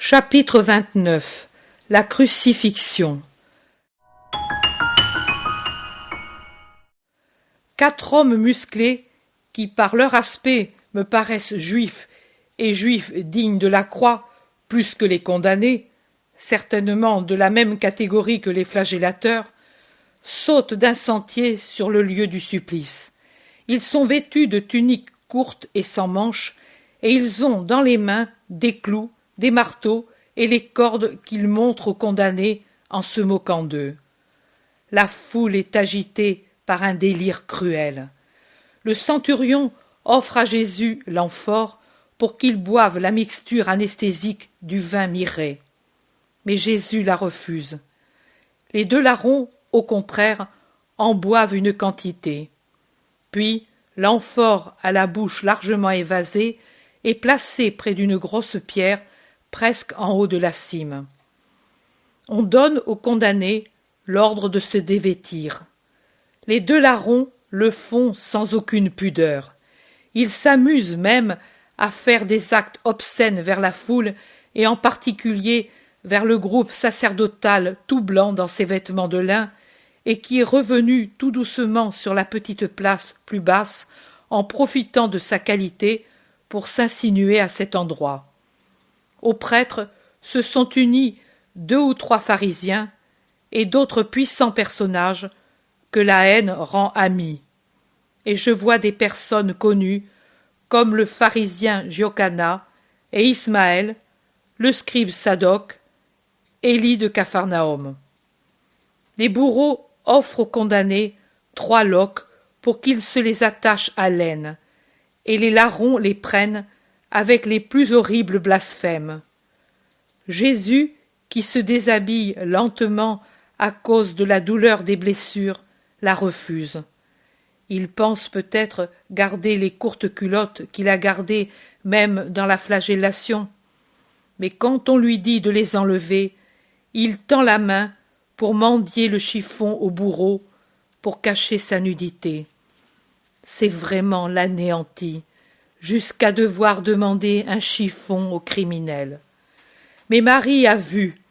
Chapitre 29. La crucifixion. 4 hommes musclés, qui par leur aspect me paraissent juifs, et juifs dignes de la croix, plus que les condamnés, certainement de la même catégorie que les flagellateurs, sautent d'un sentier sur le lieu du supplice. Ils sont vêtus de tuniques courtes et sans manches, et ils ont dans les mains des clous, des marteaux et les cordes qu'ils montrent aux condamnés en se moquant d'eux. La foule est agitée par un délire cruel. Le centurion offre à Jésus l'amphore pour qu'il boive la mixture anesthésique du vin mirré. Mais Jésus la refuse. Les 2 larrons, au contraire, en boivent une quantité. Puis, l'amphore à la bouche largement évasée est placée près d'une grosse pierre presque en haut de la cime. On donne aux condamnés l'ordre de se dévêtir. Les 2 larrons le font sans aucune pudeur. Ils s'amusent même à faire des actes obscènes vers la foule et en particulier vers le groupe sacerdotal tout blanc dans ses vêtements de lin et qui est revenu tout doucement sur la petite place plus basse en profitant de sa qualité pour s'insinuer à cet endroit. Aux prêtres se sont unis 2 ou 3 pharisiens et d'autres puissants personnages que la haine rend amis. Et je vois des personnes connues comme le pharisien Jochana et Ismaël, le scribe Sadoc, Élie de Capharnaüm. Les bourreaux offrent aux condamnés 3 loques pour qu'ils se les attachent à l'aine, et les larrons les prennent avec les plus horribles blasphèmes. Jésus, qui se déshabille lentement à cause de la douleur des blessures, la refuse. Il pense peut-être garder les courtes culottes qu'il a gardées même dans la flagellation. Mais quand on lui dit de les enlever, il tend la main pour mendier le chiffon au bourreau, pour cacher sa nudité. C'est vraiment l'anéanti, jusqu'à devoir demander un chiffon au criminel. Mais Marie a vu,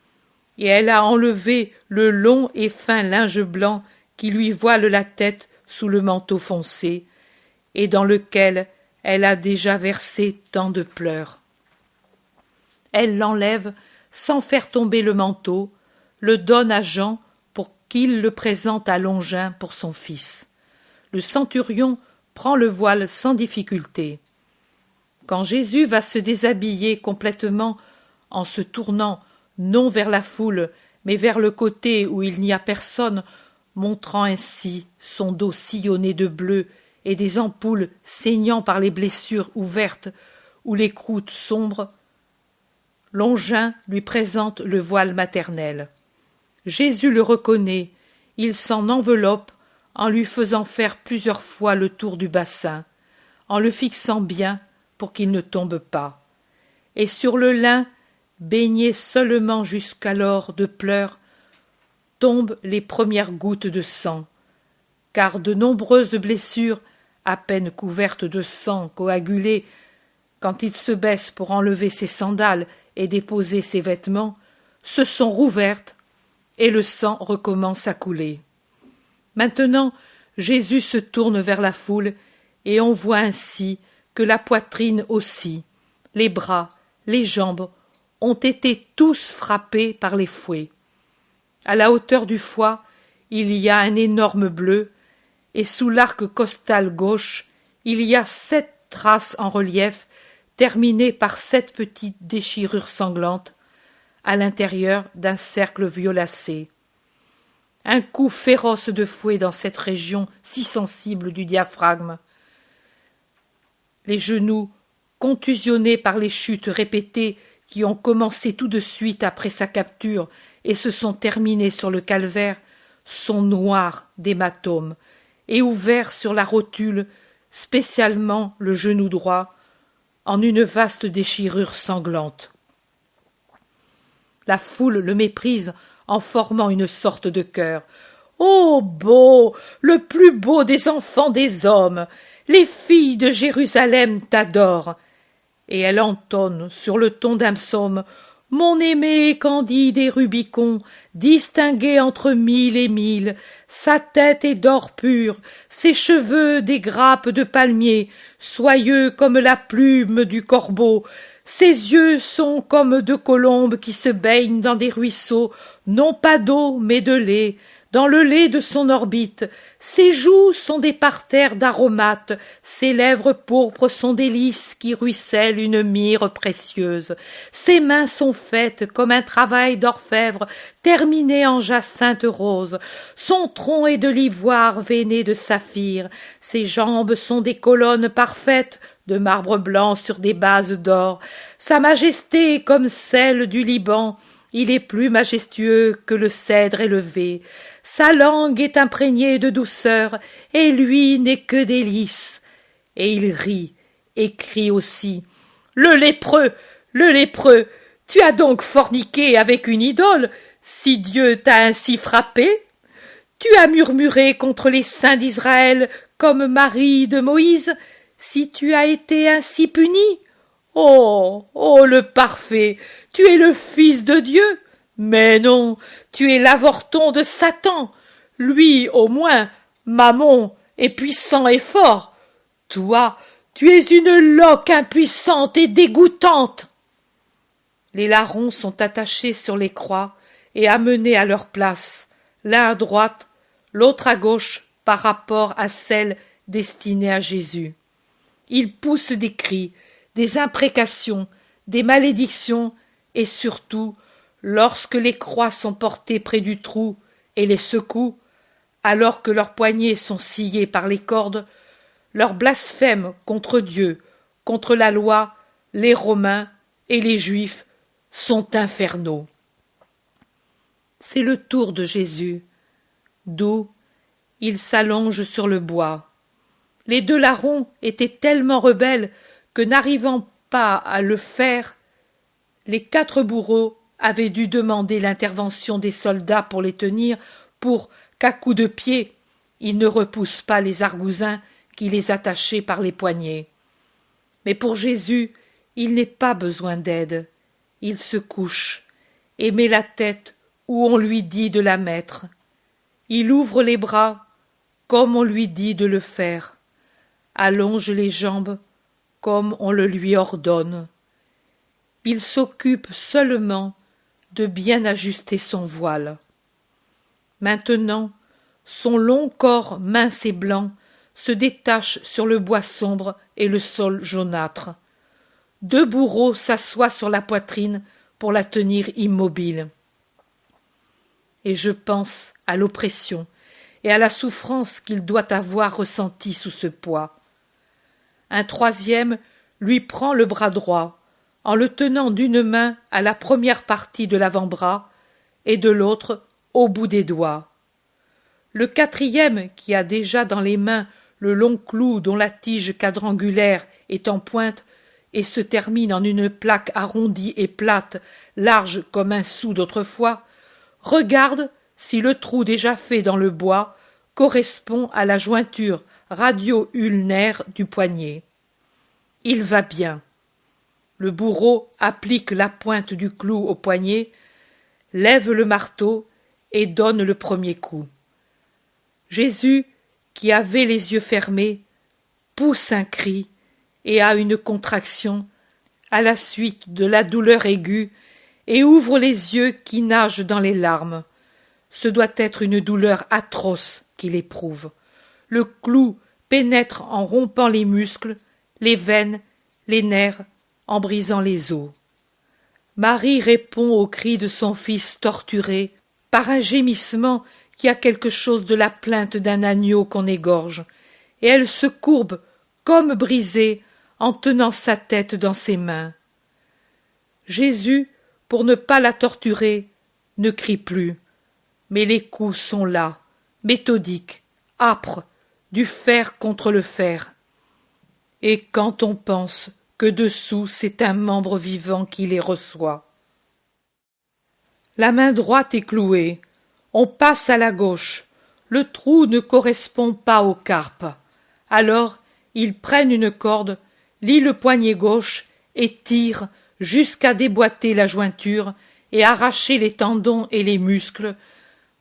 et elle a enlevé le long et fin linge blanc qui lui voile la tête sous le manteau foncé, et dans lequel elle a déjà versé tant de pleurs. Elle l'enlève sans faire tomber le manteau, le donne à Jean pour qu'il le présente à Longin pour son fils. Le centurion prend le voile sans difficulté. Quand Jésus va se déshabiller complètement en se tournant non vers la foule, mais vers le côté où il n'y a personne, montrant ainsi son dos sillonné de bleu et des ampoules saignant par les blessures ouvertes ou les croûtes sombres, Longin lui présente le voile maternel. Jésus le reconnaît, il s'en enveloppe en lui faisant faire plusieurs fois le tour du bassin, en le fixant bien pour qu'il ne tombe pas. Et sur le lin, baigné seulement jusqu'alors de pleurs, tombent les premières gouttes de sang, car de nombreuses blessures, à peine couvertes de sang coagulé, quand il se baisse pour enlever ses sandales et déposer ses vêtements, se sont rouvertes et le sang recommence à couler. Maintenant, Jésus se tourne vers la foule et on voit ainsi que la poitrine aussi, les bras, les jambes ont été tous frappés par les fouets. À la hauteur du foie, il y a un énorme bleu, et sous l'arc costal gauche, il y a 7 traces en relief, terminées par 7 petites déchirures sanglantes, à l'intérieur d'un cercle violacé. Un coup féroce de fouet dans cette région si sensible du diaphragme. Les genoux, contusionnés par les chutes répétées qui ont commencé tout de suite après sa capture et se sont terminées sur le calvaire, sont noirs d'hématomes et ouverts sur la rotule, spécialement le genou droit, en une vaste déchirure sanglante. La foule le méprise en formant une sorte de chœur. « Ô beau, le plus beau des enfants des hommes, les filles de Jérusalem t'adorent. » Et elle entonne sur le ton d'un psaume mon aimé candide et Rubicon, distingué entre mille et mille, sa tête est d'or pur, ses cheveux des grappes de palmier, soyeux comme la plume du corbeau, ses yeux sont comme deux colombes qui se baignent dans des ruisseaux, non pas d'eau mais de lait, dans le lait de son orbite, ses joues sont des parterres d'aromates, ses lèvres pourpres sont des lys qui ruissellent une myrrhe précieuse, ses mains sont faites comme un travail d'orfèvre terminé en jacinthe rose, son tronc est de l'ivoire veiné de saphir, ses jambes sont des colonnes parfaites de marbre blanc sur des bases d'or, sa majesté est comme celle du Liban, il est plus majestueux que le cèdre élevé, sa langue est imprégnée de douceur, et lui n'est que délices. Et il rit, et crie aussi. Le lépreux, tu as donc forniqué avec une idole, si Dieu t'a ainsi frappé? Tu as murmuré contre les saints d'Israël comme Marie de Moïse, si tu as été ainsi puni? Oh, le parfait, tu es le Fils de Dieu. Mais non, tu es l'avorton de Satan. Lui, au moins, Mammon, est puissant et fort. Toi, tu es une loque impuissante et dégoûtante. Les larrons sont attachés sur les croix et amenés à leur place, l'un à droite, l'autre à gauche par rapport à celle destinée à Jésus. Ils poussent des cris, des imprécations, des malédictions et surtout, lorsque les croix sont portées près du trou et les secouent, alors que leurs poignets sont sciés par les cordes, leurs blasphèmes contre Dieu, contre la loi, les Romains et les Juifs sont infernaux. C'est le tour de Jésus, d'où il s'allonge sur le bois. Les deux larrons étaient tellement rebelles que, n'arrivant pas à le faire, les 4 bourreaux avaient dû demander l'intervention des soldats pour les tenir, pour qu'à coups de pied, ils ne repoussent pas les argousins qui les attachaient par les poignets. Mais pour Jésus, il n'est pas besoin d'aide. Il se couche et met la tête où on lui dit de la mettre. Il ouvre les bras comme on lui dit de le faire, allonge les jambes comme on le lui ordonne. Il s'occupe seulement de bien ajuster son voile. Maintenant, son long corps mince et blanc se détache sur le bois sombre et le sol jaunâtre. 2 bourreaux s'assoient sur la poitrine pour la tenir immobile. Et je pense à l'oppression et à la souffrance qu'il doit avoir ressentie sous ce poids. Un 3e lui prend le bras droit, en le tenant d'une main à la première partie de l'avant-bras et de l'autre au bout des doigts. Le 4e, qui a déjà dans les mains le long clou dont la tige quadrangulaire est en pointe et se termine en une plaque arrondie et plate, large comme un sou d'autrefois, regarde si le trou déjà fait dans le bois correspond à la jointure radio-ulnaire du poignet. Il va bien. Le bourreau applique la pointe du clou au poignet, lève le marteau et donne le premier coup. Jésus, qui avait les yeux fermés, pousse un cri et a une contraction à la suite de la douleur aiguë et ouvre les yeux qui nagent dans les larmes. Ce doit être une douleur atroce qu'il éprouve. Le clou pénètre en rompant les muscles, les veines, les nerfs, en brisant les os. Marie répond au cri de son fils torturé par un gémissement qui a quelque chose de la plainte d'un agneau qu'on égorge, et elle se courbe comme brisée en tenant sa tête dans ses mains. Jésus, pour ne pas la torturer, ne crie plus, mais les coups sont là, méthodiques, âpres, du fer contre le fer. Et quand on pense que dessous c'est un membre vivant qui les reçoit. La main droite est clouée, on passe à la gauche, le trou ne correspond pas aux carpes. Alors ils prennent une corde, lient le poignet gauche et tirent jusqu'à déboîter la jointure et arracher les tendons et les muscles,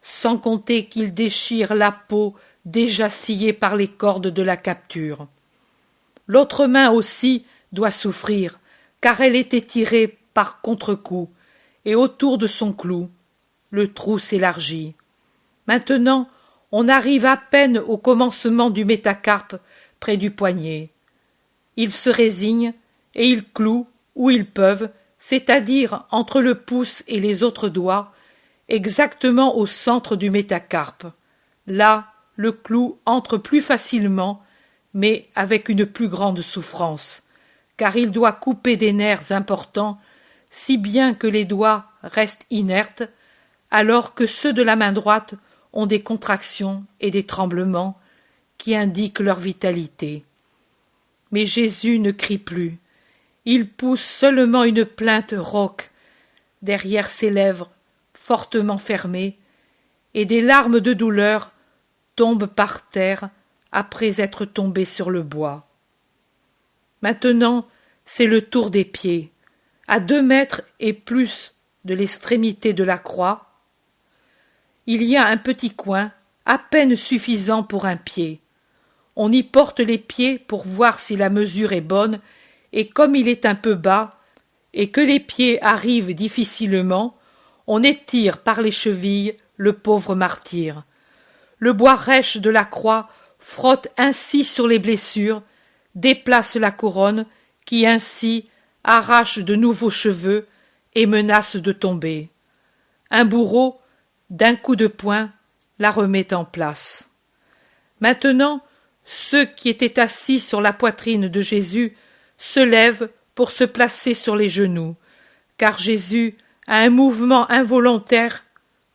sans compter qu'il déchire la peau déjà sciée par les cordes de la capture. L'autre main aussi doit souffrir, car elle était tirée par contre-coup, et autour de son clou, le trou s'élargit. Maintenant, on arrive à peine au commencement du métacarpe, près du poignet. Ils se résignent et ils clouent où ils peuvent, c'est-à-dire entre le pouce et les autres doigts, exactement au centre du métacarpe. Là, le clou entre plus facilement, mais avec une plus grande souffrance, car il doit couper des nerfs importants, si bien que les doigts restent inertes, alors que ceux de la main droite ont des contractions et des tremblements qui indiquent leur vitalité. Mais Jésus ne crie plus. Il pousse seulement une plainte rauque derrière ses lèvres fortement fermées, et des larmes de douleur tombent par terre après être tombées sur le bois. Maintenant, c'est le tour des pieds. À 2 mètres et plus de l'extrémité de la croix, il y a un petit coin, à peine suffisant pour un pied. On y porte les pieds pour voir si la mesure est bonne, et comme il est un peu bas, et que les pieds arrivent difficilement, on étire par les chevilles le pauvre martyr. Le bois rêche de la croix frotte ainsi sur les blessures, déplace la couronne, qui ainsi arrache de nouveaux cheveux et menace de tomber. Un bourreau, d'un coup de poing, la remet en place. Maintenant, ceux qui étaient assis sur la poitrine de Jésus se lèvent pour se placer sur les genoux, car Jésus a un mouvement involontaire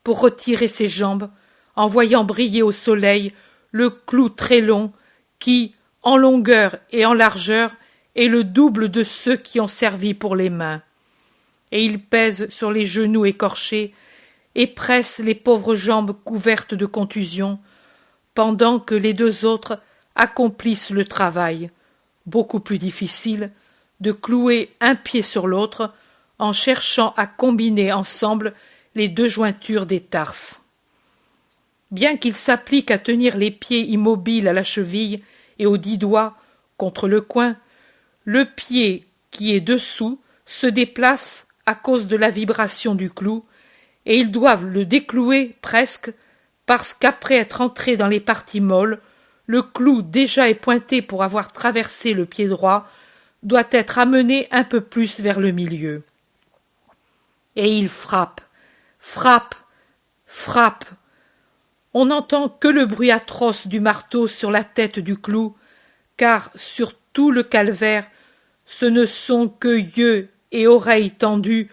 pour retirer ses jambes, en voyant briller au soleil le clou très long qui, en longueur et en largeur, est le double de ceux qui ont servi pour les mains. Et il pèse sur les genoux écorchés et presse les pauvres jambes couvertes de contusions, pendant que les 2 autres accomplissent le travail, beaucoup plus difficile, de clouer un pied sur l'autre, en cherchant à combiner ensemble les 2 jointures des tarses. Bien qu'il s'applique à tenir les pieds immobiles à la cheville et aux 10 doigts contre le coin, le pied qui est dessous se déplace à cause de la vibration du clou, et ils doivent le déclouer presque, parce qu'après être entré dans les parties molles, le clou déjà épointé pour avoir traversé le pied droit doit être amené un peu plus vers le milieu. Et il frappe, frappe, frappe. On n'entend que le bruit atroce du marteau sur la tête du clou, car sur tout le calvaire, ce ne sont que yeux et oreilles tendus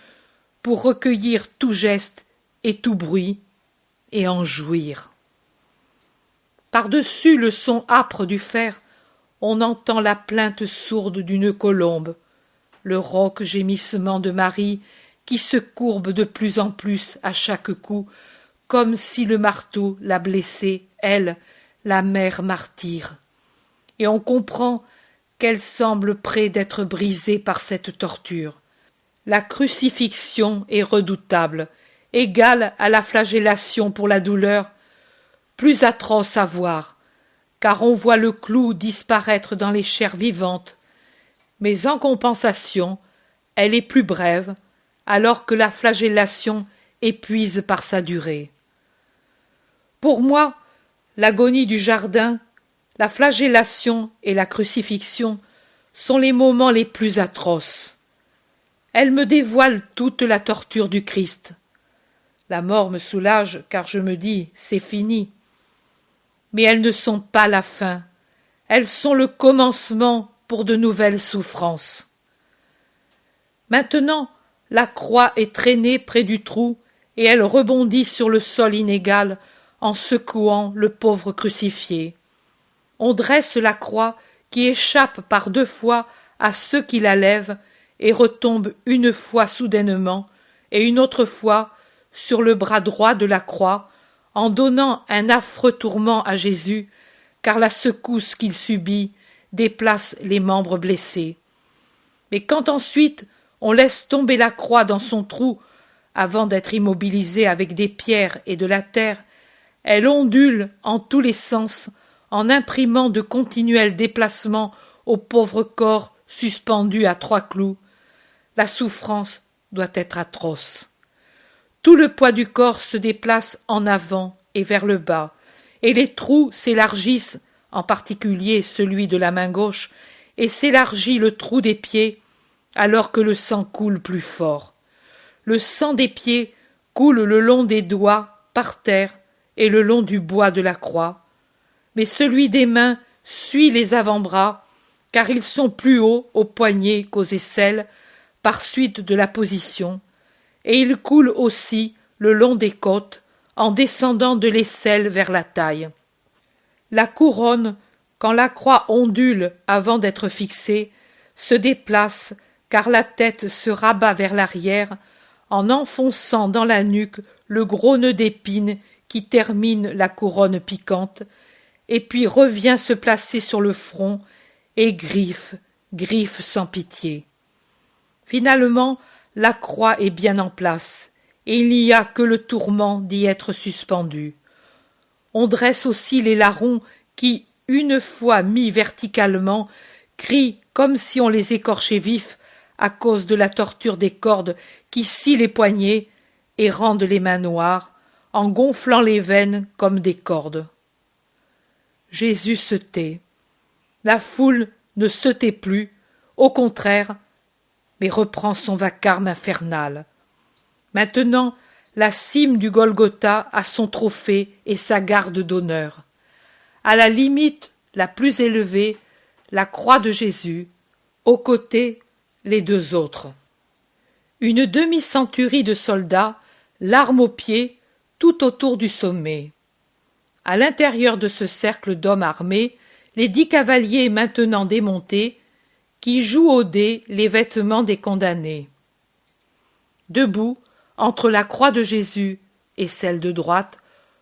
pour recueillir tout geste et tout bruit, et en jouir. Par-dessus le son âpre du fer, on entend la plainte sourde d'une colombe, le rauque gémissement de Marie qui se courbe de plus en plus à chaque coup, comme si le marteau la blessait, elle, la mère martyre. Et on comprend qu'elle semble près d'être brisée par cette torture. La crucifixion est redoutable, égale à la flagellation pour la douleur, plus atroce à voir, car on voit le clou disparaître dans les chairs vivantes, mais en compensation, elle est plus brève, alors que la flagellation épuise par sa durée. Pour moi, l'agonie du jardin, la flagellation et la crucifixion sont les moments les plus atroces. Elles me dévoilent toute la torture du Christ. La mort me soulage, car je me dis, c'est fini. Mais elles ne sont pas la fin, elles sont le commencement pour de nouvelles souffrances. Maintenant, la croix est traînée près du trou, et elle rebondit sur le sol inégal, en secouant le pauvre crucifié. On dresse la croix qui échappe par 2 fois à ceux qui la lèvent et retombe une fois soudainement et une autre fois sur le bras droit de la croix, en donnant un affreux tourment à Jésus, car la secousse qu'il subit déplace les membres blessés. Mais quand ensuite On laisse tomber la croix dans son trou avant d'être immobilisée avec des pierres et de la terre. Elle ondule en tous les sens en imprimant de continuels déplacements au pauvre corps suspendu à 3 clous. La souffrance doit être atroce. Tout le poids du corps se déplace en avant et vers le bas, et les trous s'élargissent, en particulier celui de la main gauche, et s'élargit le trou des pieds, alors que le sang coule plus fort. Le sang des pieds coule le long des doigts, par terre, et le long du bois de la croix. Mais celui des mains suit les avant-bras, car ils sont plus hauts aux poignets qu'aux aisselles, par suite de la position, et il coule aussi le long des côtes, en descendant de l'aisselle vers la taille. La couronne, quand la croix ondule avant d'être fixée, se déplace, car la tête se rabat vers l'arrière, en enfonçant dans la nuque le gros nœud d'épines qui termine la couronne piquante, et puis revient se placer sur le front, et griffe sans pitié. Finalement, la croix est bien en place, et il n'y a que le tourment d'y être suspendu. On dresse aussi les larrons qui, une fois mis verticalement, crient comme si on les écorchait vifs à cause de la torture des cordes qui scient les poignets et rendent les mains noires, en gonflant les veines comme des cordes. Jésus se tait. La foule ne se tait plus, au contraire, mais reprend son vacarme infernal. Maintenant, la cime du Golgotha a son trophée et sa garde d'honneur. À la limite la plus élevée, la croix de Jésus, aux côtés, les 2 autres. Une demi-centurie de soldats, l'arme aux pieds, tout autour du sommet. À l'intérieur de ce cercle d'hommes armés, les 10 cavaliers maintenant démontés, qui jouent au dé les vêtements des condamnés. Debout, entre la croix de Jésus et celle de droite,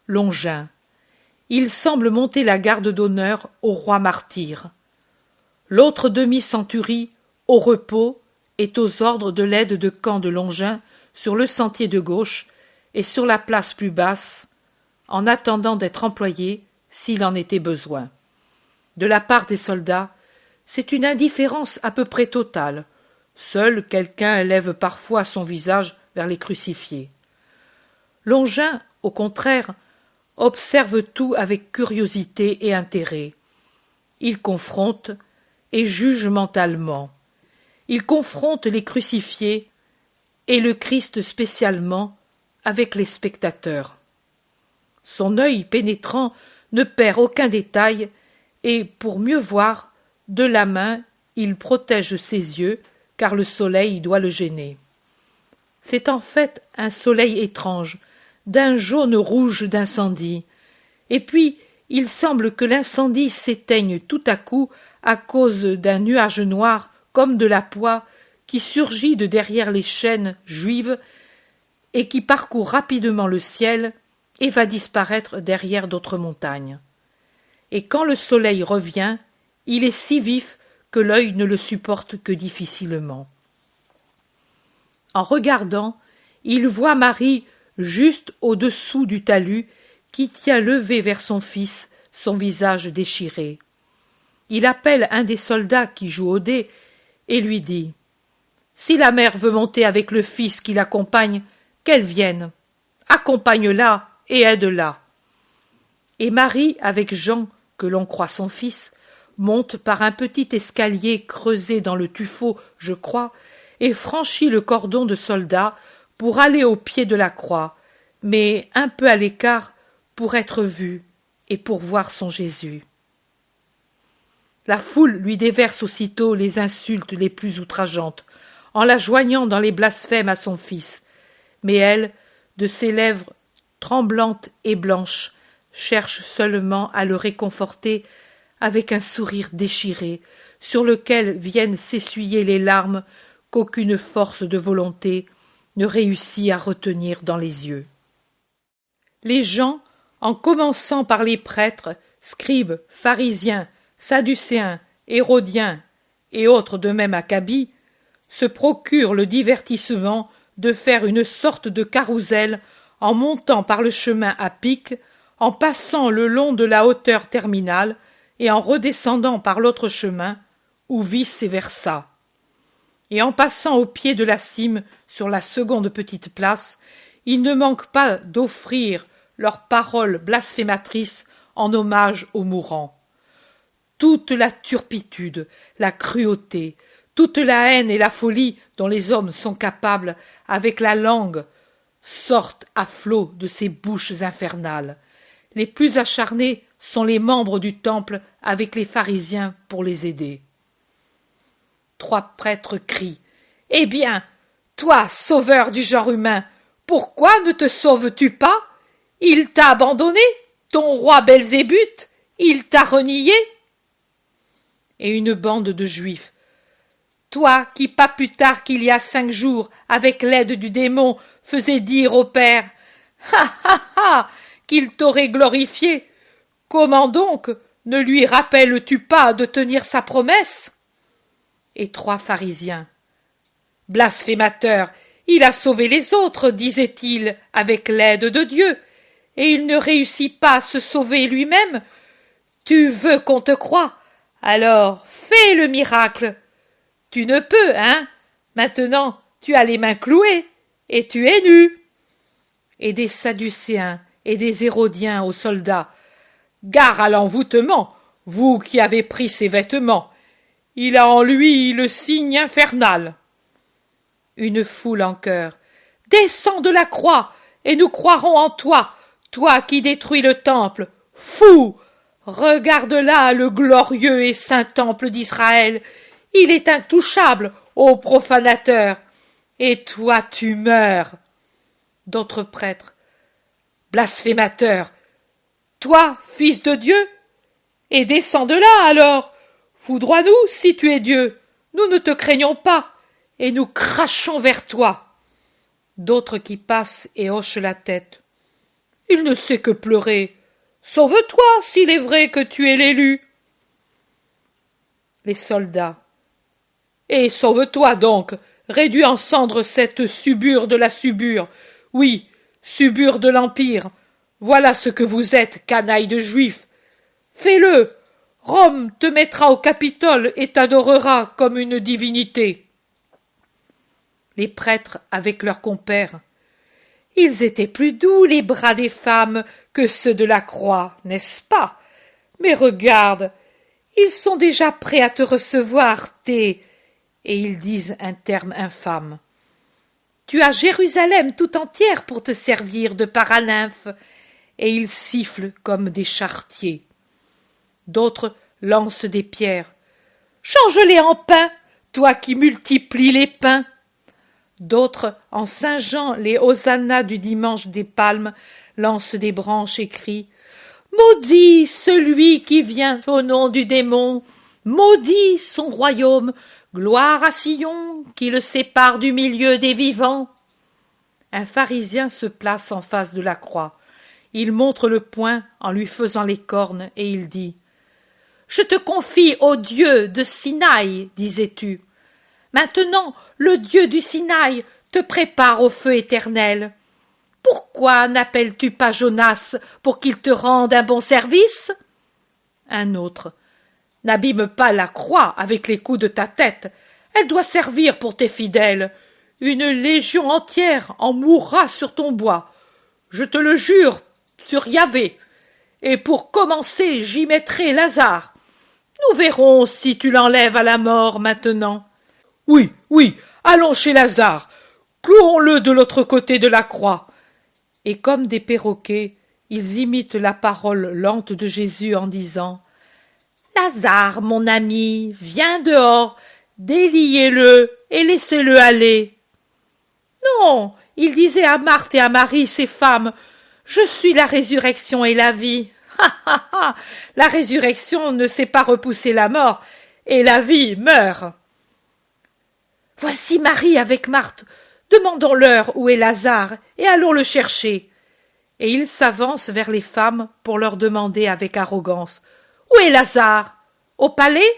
Longin. Il semble monter la garde d'honneur au roi martyr. L'autre demi-centurie, au repos, est aux ordres de l'aide de camp de Longin sur le sentier de gauche et sur la place plus basse, en attendant d'être employé s'il en était besoin. De la part des soldats, c'est une indifférence à peu près totale. Seul quelqu'un lève parfois son visage vers les crucifiés. Longin, au contraire, observe tout avec curiosité et intérêt. Il confronte et juge mentalement. Il confronte les crucifiés et le Christ spécialement avec les spectateurs. Son œil pénétrant ne perd aucun détail et, pour mieux voir, de la main, il protège ses yeux, car le soleil doit le gêner. C'est en fait un soleil étrange, d'un jaune rouge d'incendie. Et puis, il semble que l'incendie s'éteigne tout à coup à cause d'un nuage noir comme de la poix qui surgit de derrière les chaînes juives et qui parcourt rapidement le ciel et va disparaître derrière d'autres montagnes. Et quand le soleil revient, il est si vif que l'œil ne le supporte que difficilement. En regardant, il voit Marie juste au-dessous du talus qui tient levé vers son fils son visage déchiré. Il appelle un des soldats qui joue au dé et lui dit « Si la mère veut monter avec le fils qui l'accompagne, qu'elle vienne. Accompagne-la et aide-la. » Et Marie, avec Jean, que l'on croit son fils, monte par un petit escalier creusé dans le tuffeau, je crois, et franchit le cordon de soldats pour aller au pied de la croix, mais un peu à l'écart pour être vue et pour voir son Jésus. La foule lui déverse aussitôt les insultes les plus outrageantes, en la joignant dans les blasphèmes à son fils, mais elle, de ses lèvres tremblantes et blanches, cherche seulement à le réconforter avec un sourire déchiré, sur lequel viennent s'essuyer les larmes qu'aucune force de volonté ne réussit à retenir dans les yeux. Les gens, en commençant par les prêtres, scribes, pharisiens, sadducéens, hérodiens et autres de même acabit, se procurent le divertissement de faire une sorte de carrousel en montant par le chemin à pic, en passant le long de la hauteur terminale et en redescendant par l'autre chemin, ou vice-versa. Et en passant au pied de la cime sur la seconde petite place, ils ne manquent pas d'offrir leurs paroles blasphématrices en hommage aux mourants. Toute la turpitude, la cruauté, toute la haine et la folie dont les hommes sont capables avec la langue sortent à flot de ces bouches infernales. Les plus acharnés sont les membres du temple avec les pharisiens pour les aider. 3 prêtres crient « Eh bien, toi, sauveur du genre humain, pourquoi ne te sauves-tu pas? Il t'a abandonné, ton roi Belzébuth, il t'a renié. » Et une bande de Juifs « Toi qui, pas plus tard qu'il y a 5 jours, avec l'aide du démon, faisais dire au Père « Ha ha ha, qu'il t'aurait glorifié, comment donc ne lui rappelles-tu pas de tenir sa promesse ?» Et 3 pharisiens. « Blasphémateur, il a sauvé les autres, disait-il, avec l'aide de Dieu, et il ne réussit pas à se sauver lui-même. Tu veux qu'on te croie? Alors fais le miracle. Tu ne peux, hein? Maintenant, tu as les mains clouées, et tu es nu. » Et des Sadducéens et des Hérodiens aux soldats. « Gare à l'envoûtement, vous qui avez pris ses vêtements. Il a en lui le signe infernal. » Une foule en chœur. « Descends de la croix, et nous croirons en toi, toi qui détruis le temple. Fou! Regarde là le glorieux et saint temple d'Israël. Il est intouchable, ô profanateur. Et toi tu meurs. » D'autres prêtres. « Blasphémateur! Toi, fils de Dieu? Et descends de là, alors! Foudroie-nous, si tu es Dieu! Nous ne te craignons pas, et nous crachons vers toi. » D'autres qui passent et hochent la tête. « Il ne sait que pleurer. Sauve-toi, s'il est vrai que tu es l'élu. » Les soldats. « Et sauve-toi donc, réduis en cendres cette subure de la subure. Oui, subure de l'Empire. Voilà ce que vous êtes, canaille de Juifs. Fais-le. Rome te mettra au Capitole et t'adorera comme une divinité. » Les prêtres avec leurs compères. « Ils étaient plus doux, les bras des femmes, que ceux de la croix, n'est-ce pas? Mais regarde, ils sont déjà prêts à te recevoir, et ils disent un terme infâme. Tu as Jérusalem tout entière pour te servir de paranymphe, et ils sifflent comme des charretiers. D'autres lancent des pierres. Change-les en pain, toi qui multiplies les pains. D'autres, en singeant les hosannas du dimanche des palmes, lancent des branches et crient Maudit celui qui vient au nom du démon, maudit son royaume, gloire à Sion qui le sépare du milieu des vivants. Un pharisien se place en face de la croix. Il montre le poing en lui faisant les cornes et il dit Je te confie au Dieu de Sinaï, disais-tu. Maintenant, le Dieu du Sinaï te prépare au feu éternel. Pourquoi n'appelles-tu pas Jonas pour qu'il te rende un bon service? Un autre. N'abîme pas la croix avec les coups de ta tête. Elle doit servir pour tes fidèles. Une légion entière en mourra sur ton bois. Je te le jure, sur Yahvé. Et pour commencer, j'y mettrai Lazare. Nous verrons si tu l'enlèves à la mort maintenant. Oui, oui, allons chez Lazare. Clouons-le de l'autre côté de la croix. Et comme des perroquets, ils imitent la parole lente de Jésus en disant Lazare, mon ami, viens dehors, déliez-le et laissez-le aller. Non, il disait à Marthe et à Marie, ces femmes, je suis la résurrection et la vie. Ha ha ha, la résurrection ne sait pas repousser la mort, et la vie meurt. Voici Marie avec Marthe. Demandons-leur où est Lazare, et allons le chercher. Et il s'avance vers les femmes pour leur demander avec arrogance Où est Lazare? Au palais?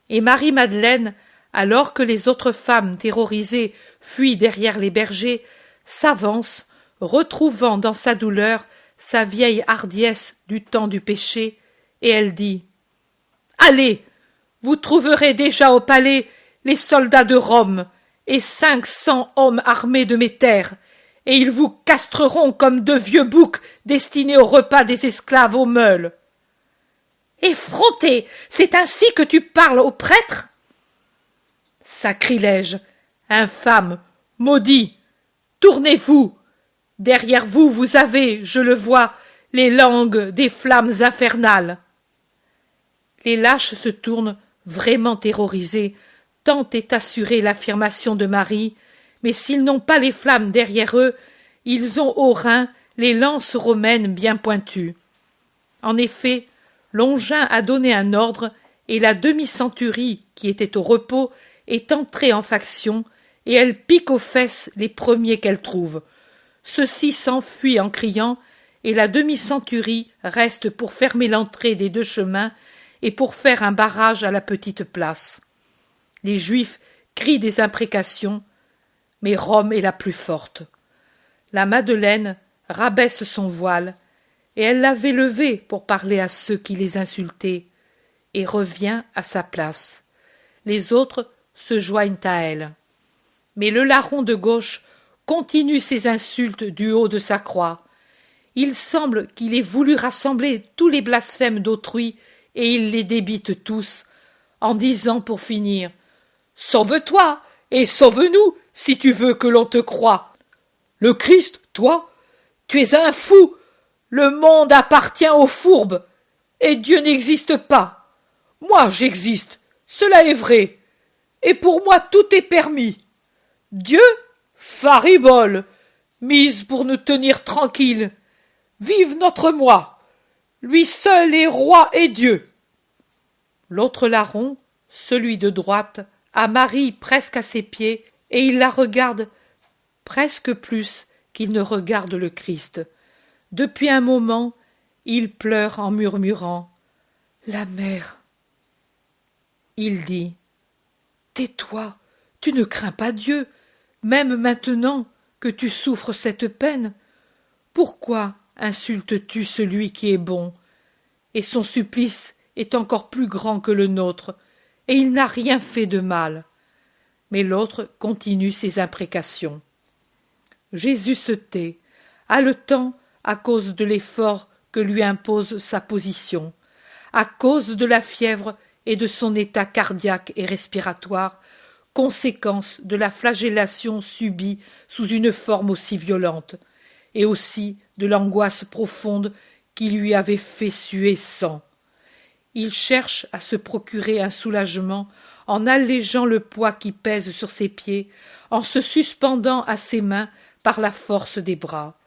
Et Marie-Madeleine, alors que les autres femmes terrorisées fuient derrière les bergers, s'avance, retrouvant dans sa douleur sa vieille hardiesse du temps du péché, et elle dit « Allez, vous trouverez déjà au palais les soldats de Rome et 500 hommes armés de mes terres, et ils vous castreront comme de vieux boucs destinés au repas des esclaves aux meules. » « Effronté, c'est ainsi que tu parles aux prêtres ? » « Sacrilège, infâme, maudit, tournez-vous. Derrière vous, vous avez, je le vois, les langues des flammes infernales. » Les lâches se tournent, vraiment terrorisés, tant est assurée l'affirmation de Marie, mais s'ils n'ont pas les flammes derrière eux, ils ont au rein les lances romaines bien pointues. En effet, Longin a donné un ordre, et la demi-centurie, qui était au repos, est entrée en faction, et elle pique aux fesses les premiers qu'elle trouve. Ceux-ci s'enfuient en criant, et la demi-centurie reste pour fermer l'entrée des deux chemins et pour faire un barrage à la petite place. Les Juifs crient des imprécations, mais Rome est la plus forte. La Madeleine rabaisse son voile, et elle l'avait levé pour parler à ceux qui les insultaient, et revient à sa place. Les autres se joignent à elle. Mais le larron de gauche continue ses insultes du haut de sa croix. Il semble qu'il ait voulu rassembler tous les blasphèmes d'autrui, et il les débite tous, en disant pour finir « Sauve-toi, et sauve-nous, si tu veux que l'on te croie. Le Christ, toi, tu es un fou. Le monde appartient aux fourbes, et Dieu n'existe pas. Moi j'existe, cela est vrai, et pour moi tout est permis. Dieu, faribole, mise pour nous tenir tranquilles. Vive notre moi, lui seul est roi et Dieu. » L'autre larron, celui de droite, a Marie presque à ses pieds, et il la regarde presque plus qu'il ne regarde le Christ. Depuis un moment, il pleure en murmurant « La mère !» Il dit « Tais-toi, tu ne crains pas Dieu, même maintenant que tu souffres cette peine. Pourquoi insultes-tu celui qui est bon? Et son supplice est encore plus grand que le nôtre, et il n'a rien fait de mal. » Mais l'autre continue ses imprécations. Jésus se tait, haletant à cause de l'effort que lui impose sa position, à cause de la fièvre et de son état cardiaque et respiratoire, conséquence de la flagellation subie sous une forme aussi violente, et aussi de l'angoisse profonde qui lui avait fait suer sang. Il cherche à se procurer un soulagement en allégeant le poids qui pèse sur ses pieds, en se suspendant à ses mains par la force des bras.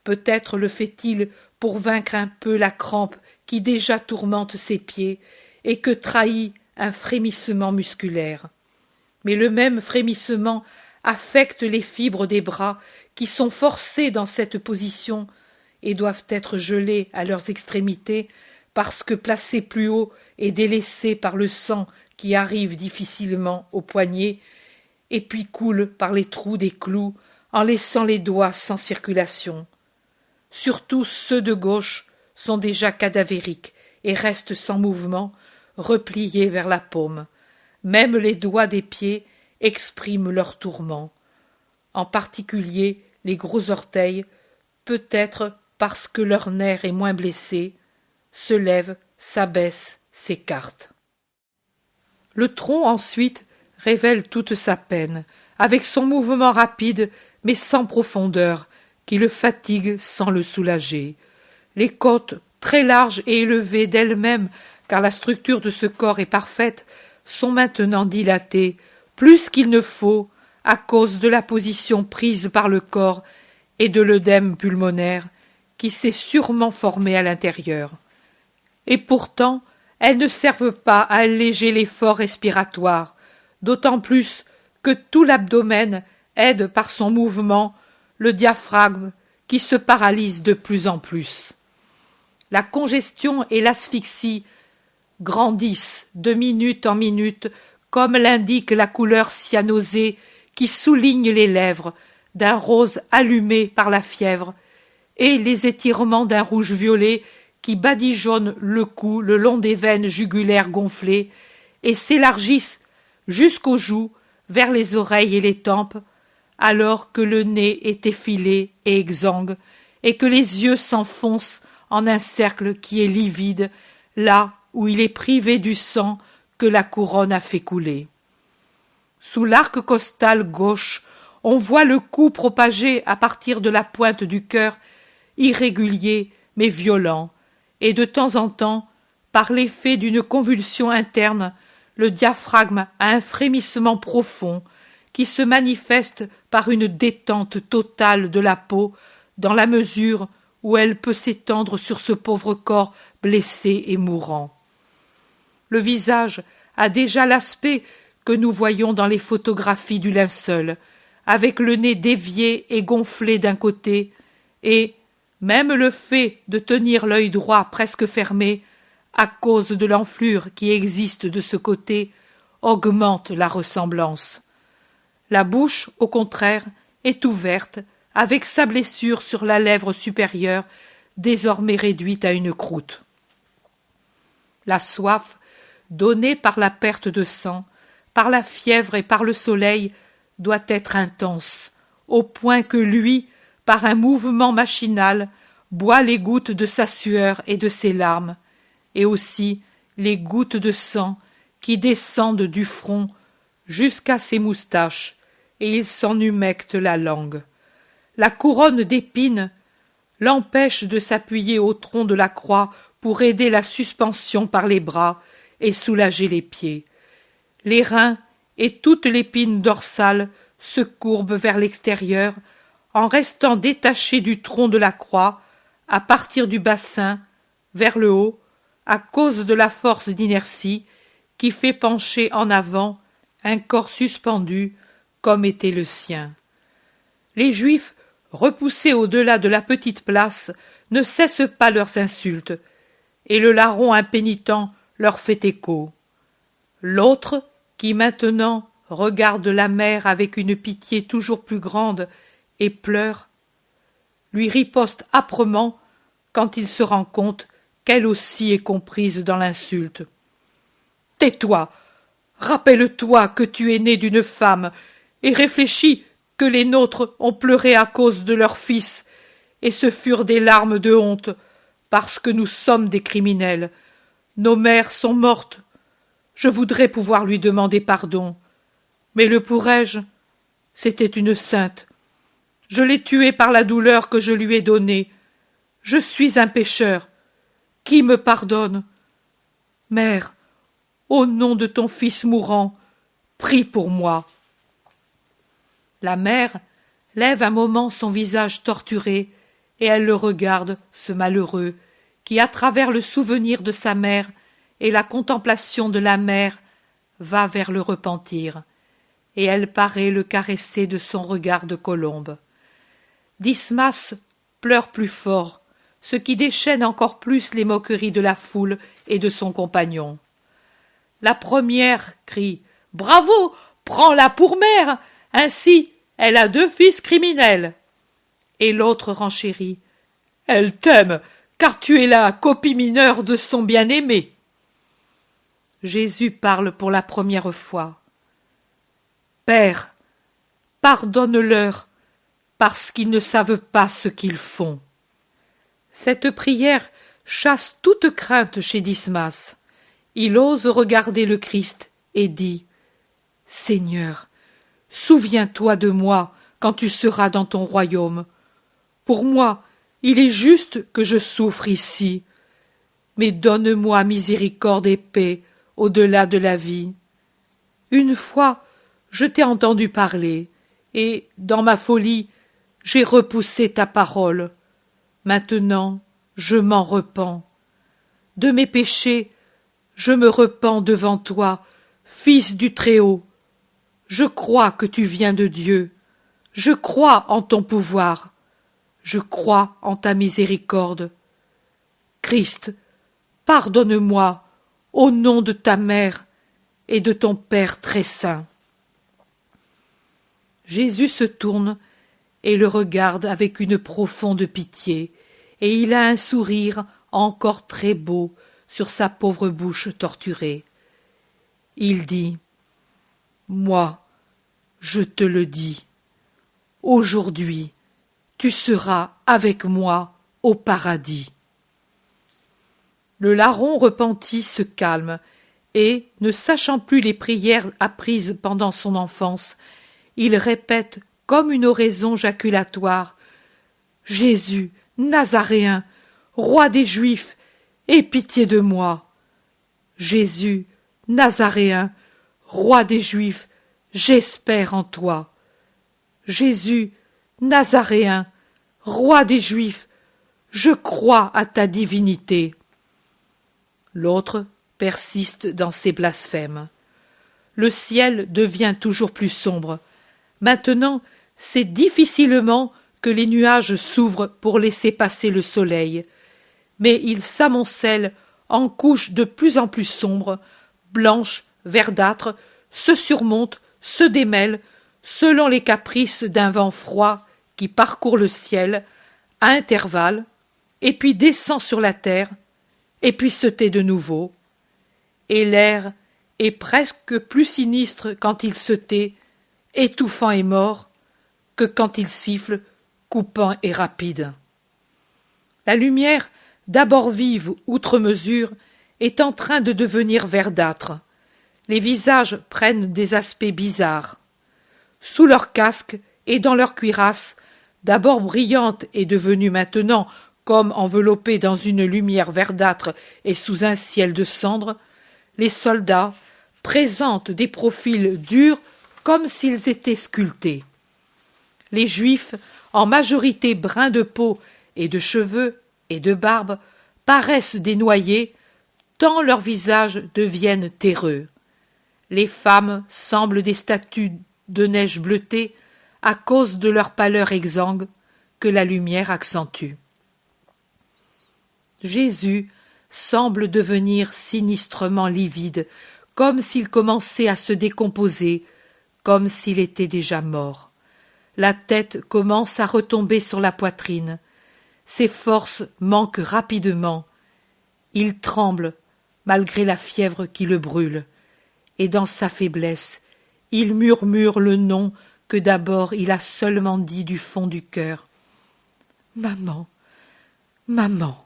Peut-être le fait-il pour vaincre un peu la crampe qui déjà tourmente ses pieds et que trahit un frémissement musculaire. Mais le même frémissement affecte les fibres des bras qui sont forcés dans cette position et doivent être gelés à leurs extrémités parce que placés plus haut et délaissés par le sang qui arrive difficilement aux poignets et puis coule par les trous des clous en laissant les doigts sans circulation. Surtout ceux de gauche sont déjà cadavériques et restent sans mouvement, repliés vers la paume. Même les doigts des pieds expriment leur tourment. En particulier les gros orteils, peut-être parce que leur nerf est moins blessé, se lèvent, s'abaissent, s'écartent. Le tronc ensuite révèle toute sa peine, avec son mouvement rapide mais sans profondeur, qui le fatigue sans le soulager. Les côtes, très larges et élevées d'elles-mêmes, car la structure de ce corps est parfaite, sont maintenant dilatées, plus qu'il ne faut, à cause de la position prise par le corps et de l'œdème pulmonaire, qui s'est sûrement formé à l'intérieur. Et pourtant, elles ne servent pas à alléger l'effort respiratoire, d'autant plus que tout l'abdomen aide par son mouvement le diaphragme qui se paralyse de plus en plus. La congestion et l'asphyxie grandissent de minute en minute comme l'indique la couleur cyanosée qui souligne les lèvres d'un rose allumé par la fièvre, et les étirements d'un rouge violet qui badigeonnent le cou le long des veines jugulaires gonflées et s'élargissent jusqu'aux joues, vers les oreilles et les tempes, alors que le nez est effilé et exsangue, et que les yeux s'enfoncent en un cercle qui est livide, là où il est privé du sang que la couronne a fait couler. Sous l'arc costal gauche, on voit le cou propagé à partir de la pointe du cœur, irrégulier mais violent, et de temps en temps, par l'effet d'une convulsion interne, le diaphragme a un frémissement profond qui se manifeste par une détente totale de la peau dans la mesure où elle peut s'étendre sur ce pauvre corps blessé et mourant. Le visage a déjà l'aspect que nous voyons dans les photographies du linceul, avec le nez dévié et gonflé d'un côté, et même le fait de tenir l'œil droit presque fermé, à cause de l'enflure qui existe de ce côté, augmente la ressemblance. La bouche, au contraire, est ouverte, avec sa blessure sur la lèvre supérieure, désormais réduite à une croûte. La soif, donnée par la perte de sang, par la fièvre et par le soleil, doit être intense, au point que lui, par un mouvement machinal, boit les gouttes de sa sueur et de ses larmes, et aussi les gouttes de sang qui descendent du front jusqu'à ses moustaches, et il s'en humecte la langue. La couronne d'épines l'empêche de s'appuyer au tronc de la croix pour aider la suspension par les bras et soulager les pieds. Les reins et toute l'épine dorsale se courbent vers l'extérieur en restant détachés du tronc de la croix à partir du bassin vers le haut à cause de la force d'inertie qui fait pencher en avant un corps suspendu comme était le sien. Les Juifs, repoussés au-delà de la petite place, ne cessent pas leurs insultes, et le larron impénitent leur fait écho. L'autre, qui maintenant regarde la mère avec une pitié toujours plus grande et pleure, lui riposte âprement quand il se rend compte qu'elle aussi est comprise dans l'insulte. « Tais-toi, rappelle-toi que tu es né d'une femme, et réfléchis que les nôtres ont pleuré à cause de leur fils, et ce furent des larmes de honte, parce que nous sommes des criminels. Nos mères sont mortes. Je voudrais pouvoir lui demander pardon. Mais le pourrais-je? C'était une sainte. Je l'ai tuée par la douleur que je lui ai donnée. Je suis un pécheur. Qui me pardonne? Mère, au nom de ton fils mourant, prie pour moi. » La mère lève un moment son visage torturé, et elle le regarde, ce malheureux, qui, à travers le souvenir de sa mère et la contemplation de la mère, va vers le repentir, et elle paraît le caresser de son regard de colombe. Dismas pleure plus fort, ce qui déchaîne encore plus les moqueries de la foule et de son compagnon. La première crie « Bravo, prends-la pour mère, ainsi elle a 2 fils criminels !» Et l'autre renchérit « Elle t'aime, car tu es la copie mineure de son bien-aimé. » Jésus parle pour la première fois. « Père, pardonne-leur, parce qu'ils ne savent pas ce qu'ils font. » Cette prière chasse toute crainte chez Dismas. Il ose regarder le Christ et dit « Seigneur, souviens-toi de moi quand tu seras dans ton royaume. Pour moi, il est juste que je souffre ici, mais donne-moi miséricorde et paix au-delà de la vie. Une fois, je t'ai entendu parler, et, dans ma folie, j'ai repoussé ta parole. Maintenant, je m'en repens. De mes péchés, je me repens devant toi, Fils du Très-Haut. Je crois que tu viens de Dieu. Je crois en ton pouvoir. Je crois en ta miséricorde. Christ, pardonne-moi au nom de ta mère et de ton Père très saint. Jésus se tourne et le regarde avec une profonde pitié, et il a un sourire encore très beau sur sa pauvre bouche torturée. Il dit : Moi, je te le dis, aujourd'hui, tu seras avec moi au paradis. Le larron repenti se calme, et, ne sachant plus les prières apprises pendant son enfance, il répète comme une oraison jaculatoire : Jésus, Nazaréen, roi des Juifs, aie pitié de moi. Jésus, Nazaréen, roi des Juifs, j'espère en toi. Jésus, Nazaréen, roi des Juifs, je crois à ta divinité. L'autre persiste dans ses blasphèmes. Le ciel devient toujours plus sombre. Maintenant, c'est difficilement que les nuages s'ouvrent pour laisser passer le soleil, mais ils s'amoncellent en couches de plus en plus sombres, blanches, verdâtres, se surmontent, se démêlent, selon les caprices d'un vent froid qui parcourt le ciel, à intervalles, et puis descend sur la terre, et puis se tait de nouveau. Et l'air est presque plus sinistre quand il se tait, étouffant et mort, que quand il siffle, coupant et rapide. La lumière, d'abord vive outre mesure, est en train de devenir verdâtre. Les visages prennent des aspects bizarres. Sous leurs casques et dans leurs cuirasses, d'abord brillantes et devenues maintenant comme enveloppées dans une lumière verdâtre et sous un ciel de cendres, les soldats présentent des profils durs comme s'ils étaient sculptés. Les Juifs, en majorité bruns de peau et de cheveux et de barbe, paraissent dénoyés, tant leurs visages deviennent terreux. Les femmes semblent des statues de neige bleutée à cause de leur pâleur exsangue que la lumière accentue. Jésus semble devenir sinistrement livide, comme s'il commençait à se décomposer, comme s'il était déjà mort. La tête commence à retomber sur la poitrine. Ses forces manquent rapidement. Il tremble, malgré la fièvre qui le brûle, et dans sa faiblesse, il murmure le nom que d'abord il a seulement dit du fond du cœur. « Maman, maman !»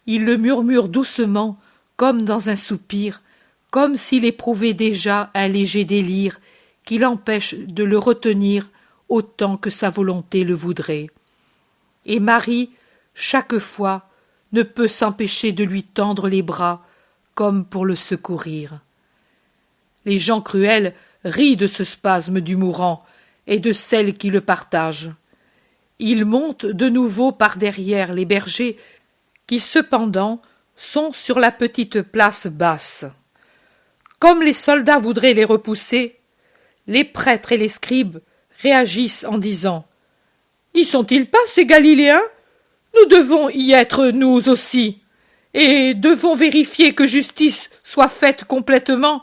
Il le murmure doucement, comme dans un soupir, comme s'il éprouvait déjà un léger délire qui l'empêche de le retenir autant que sa volonté le voudrait. Et Marie, chaque fois, ne peut s'empêcher de lui tendre les bras, comme pour le secourir. Les gens cruels rient de ce spasme du mourant et de celle qui le partage. Ils montent de nouveau par derrière les bergers qui, cependant, sont sur la petite place basse. Comme les soldats voudraient les repousser, les prêtres et les scribes réagissent en disant : « N'y sont-ils pas ces Galiléens ? Nous devons y être nous aussi, et devons vérifier que justice soit faite complètement,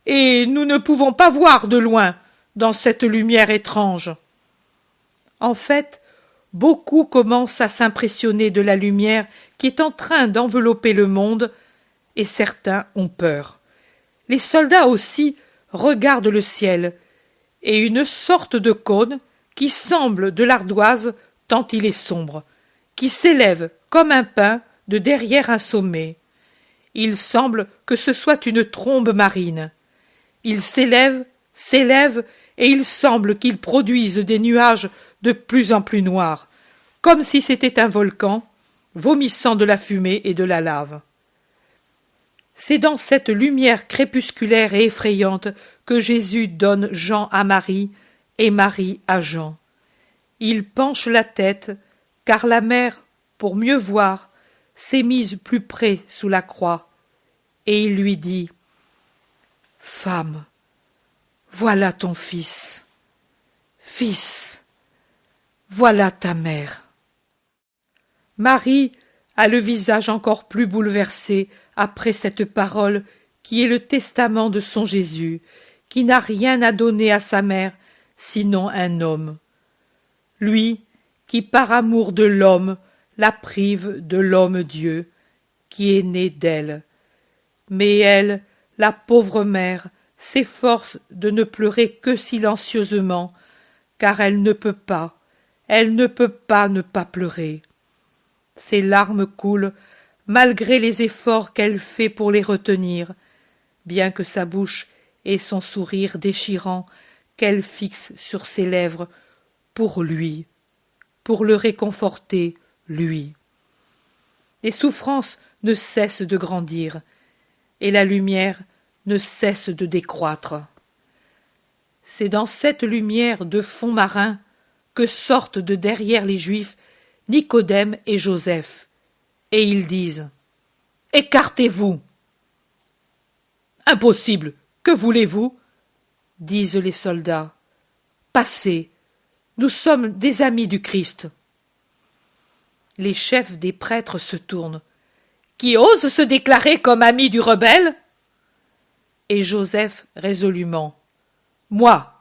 et nous ne pouvons pas voir de loin dans cette lumière étrange. » En fait, beaucoup commencent à s'impressionner de la lumière qui est en train d'envelopper le monde, et certains ont peur. Les soldats aussi regardent le ciel, et une sorte de cône, qui semble de l'ardoise tant il est sombre, qui s'élève comme un pin de derrière un sommet. Il semble que ce soit une trombe marine. Il s'élève, et il semble qu'il produise des nuages de plus en plus noirs, comme si c'était un volcan, vomissant de la fumée et de la lave. C'est dans cette lumière crépusculaire et effrayante que Jésus donne Jean à Marie et Marie à Jean. Il penche la tête, car la mère, pour mieux voir, s'est mise plus près sous la croix, et il lui dit : « Femme, voilà ton fils. Fils, voilà ta mère. » Marie a le visage encore plus bouleversé après cette parole qui est le testament de son Jésus, qui n'a rien à donner à sa mère, sinon un homme. Lui, qui par amour de l'homme, la prive de l'homme-Dieu, qui est né d'elle. Mais elle, la pauvre mère, s'efforce de ne pleurer que silencieusement, car elle ne peut pas ne pas pleurer. Ses larmes coulent, malgré les efforts qu'elle fait pour les retenir, bien que sa bouche ait son sourire déchirant qu'elle fixe sur ses lèvres pour lui, pour le réconforter, lui. Les souffrances ne cessent de grandir, et la lumière ne cesse de décroître. C'est dans cette lumière de fond marin que sortent de derrière les Juifs Nicodème et Joseph, et ils disent « Écartez-vous !»« Impossible, que voulez-vous » disent les soldats. « Passez, nous sommes des amis du Christ. » Les chefs des prêtres se tournent. « Qui ose se déclarer comme ami du rebelle ?» Et Joseph résolument. « Moi,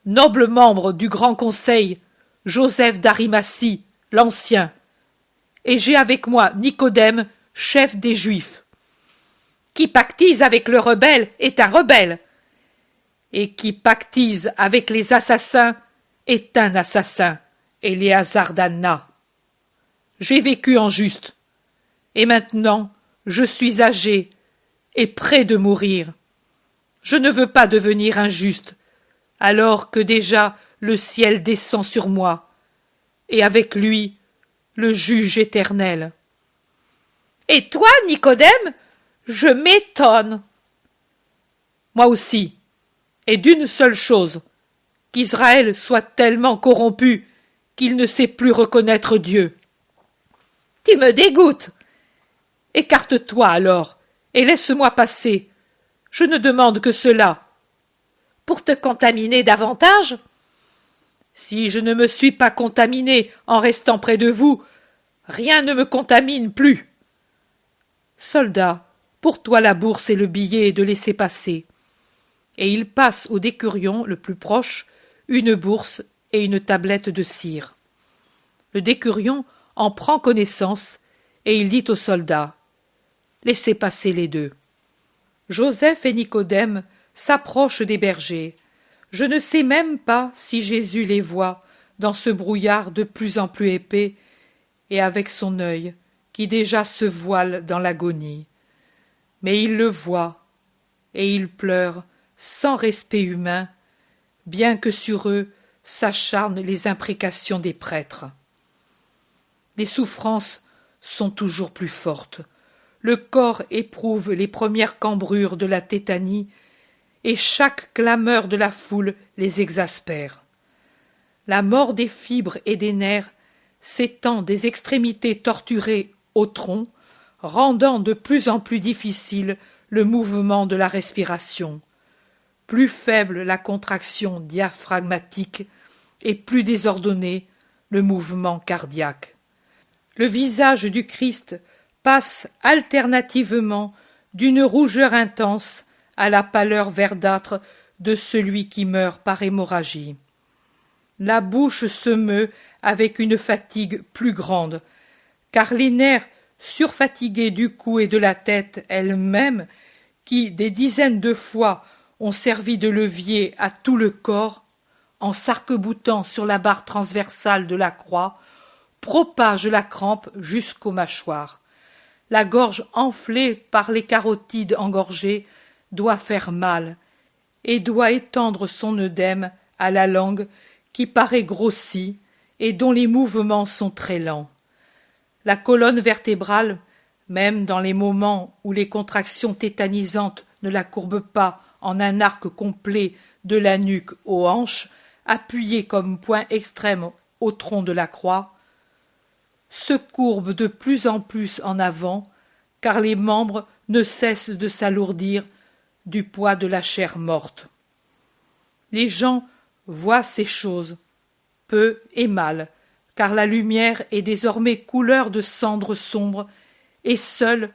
noble membre du grand conseil, Joseph d'Arimathie, l'ancien, et j'ai avec moi Nicodème, chef des Juifs. Qui pactise avec le rebelle est un rebelle, et qui pactise avec les assassins est un assassin, Éléazar d'Anna. J'ai vécu en juste, et maintenant je suis âgé et près de mourir. Je ne veux pas devenir injuste, alors que déjà le ciel descend sur moi, et avec lui le juge éternel. Et toi, Nicodème, je m'étonne. Moi aussi, et d'une seule chose, qu'Israël soit tellement corrompu qu'il ne sait plus reconnaître Dieu. Tu me dégoûtes. Écarte-toi alors, et laisse-moi passer. Je ne demande que cela. Pour te contaminer davantage? Si je ne me suis pas contaminé en restant près de vous, rien ne me contamine plus. Soldat, pour toi la bourse et le billet de laisser passer. Et il passe au décurion le plus proche une bourse et une tablette de cire. Le décurion en prend connaissance et il dit au soldat « Laissez passer les deux. » Joseph et Nicodème s'approchent des bergers. Je ne sais même pas si Jésus les voit dans ce brouillard de plus en plus épais et avec son œil qui déjà se voile dans l'agonie. Mais il le voit et il pleure sans respect humain, bien que sur eux s'acharnent les imprécations des prêtres. Les souffrances sont toujours plus fortes. Le corps éprouve les premières cambrures de la tétanie et chaque clameur de la foule les exaspère. La mort des fibres et des nerfs s'étend des extrémités torturées au tronc, rendant de plus en plus difficile le mouvement de la respiration. Plus faible la contraction diaphragmatique et plus désordonné le mouvement cardiaque. Le visage du Christ passe alternativement d'une rougeur intense à la pâleur verdâtre de celui qui meurt par hémorragie. La bouche se meut avec une fatigue plus grande, car les nerfs surfatigués du cou et de la tête elle-même, qui des dizaines de fois ont servi de levier à tout le corps, en s'arc-boutant sur la barre transversale de la croix, propagent la crampe jusqu'aux mâchoires. La gorge enflée par les carotides engorgées doit faire mal et doit étendre son œdème à la langue qui paraît grossie et dont les mouvements sont très lents. La colonne vertébrale, même dans les moments où les contractions tétanisantes ne la courbent pas en un arc complet de la nuque aux hanches, appuyé comme point extrême au tronc de la croix, se courbe de plus en plus en avant, car les membres ne cessent de s'alourdir du poids de la chair morte. Les gens voient ces choses, peu et mal, car la lumière est désormais couleur de cendre sombre, et seuls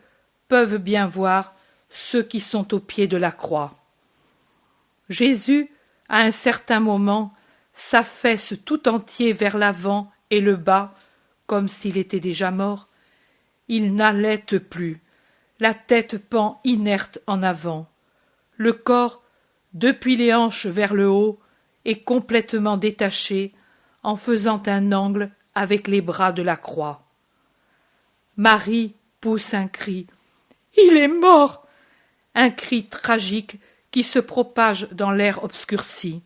peuvent bien voir ceux qui sont au pied de la croix. Jésus, à un certain moment, s'affaisse tout entier vers l'avant et le bas, comme s'il était déjà mort. Il n'halète plus, la tête pend inerte en avant. Le corps, depuis les hanches vers le haut, est complètement détaché, en faisant un angle avec les bras de la croix. Marie pousse un cri. « Il est mort !» Un cri tragique qui se propage dans l'air obscurci.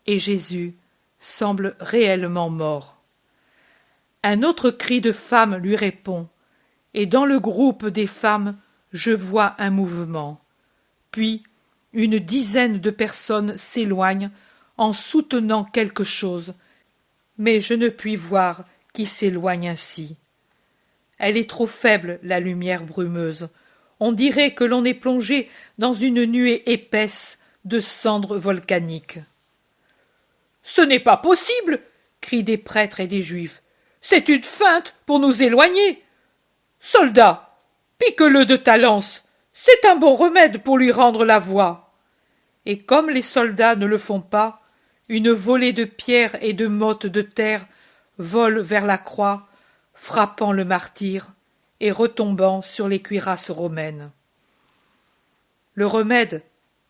Et Jésus semble réellement mort. Un autre cri de femme lui répond, et dans le groupe des femmes, je vois un mouvement. Puis, une dizaine de personnes s'éloignent en soutenant quelque chose, mais je ne puis voir qui s'éloigne ainsi. Elle est trop faible, la lumière brumeuse. On dirait que l'on est plongé dans une nuée épaisse de cendres volcaniques. « Ce n'est pas possible !» crient des prêtres et des juifs. « C'est une feinte pour nous éloigner. Soldat, pique-le de ta lance, c'est un bon remède pour lui rendre la voix. » Et comme les soldats ne le font pas, une volée de pierres et de mottes de terre vole vers la croix, frappant le martyr et retombant sur les cuirasses romaines. Le remède,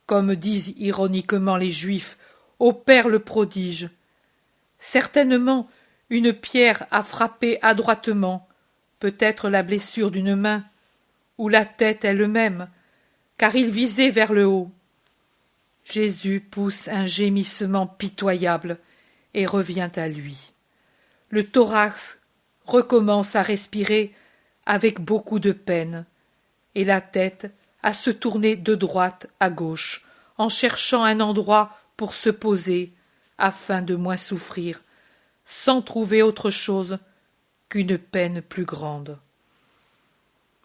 comme disent ironiquement les Juifs, opère le prodige. Certainement, une pierre a frappé adroitement, peut-être la blessure d'une main, ou la tête elle-même, car il visait vers le haut. Jésus pousse un gémissement pitoyable et revient à lui. Le thorax recommence à respirer avec beaucoup de peine, et la tête à se tourner de droite à gauche, en cherchant un endroit pour se poser, afin de moins souffrir, sans trouver autre chose qu'une peine plus grande.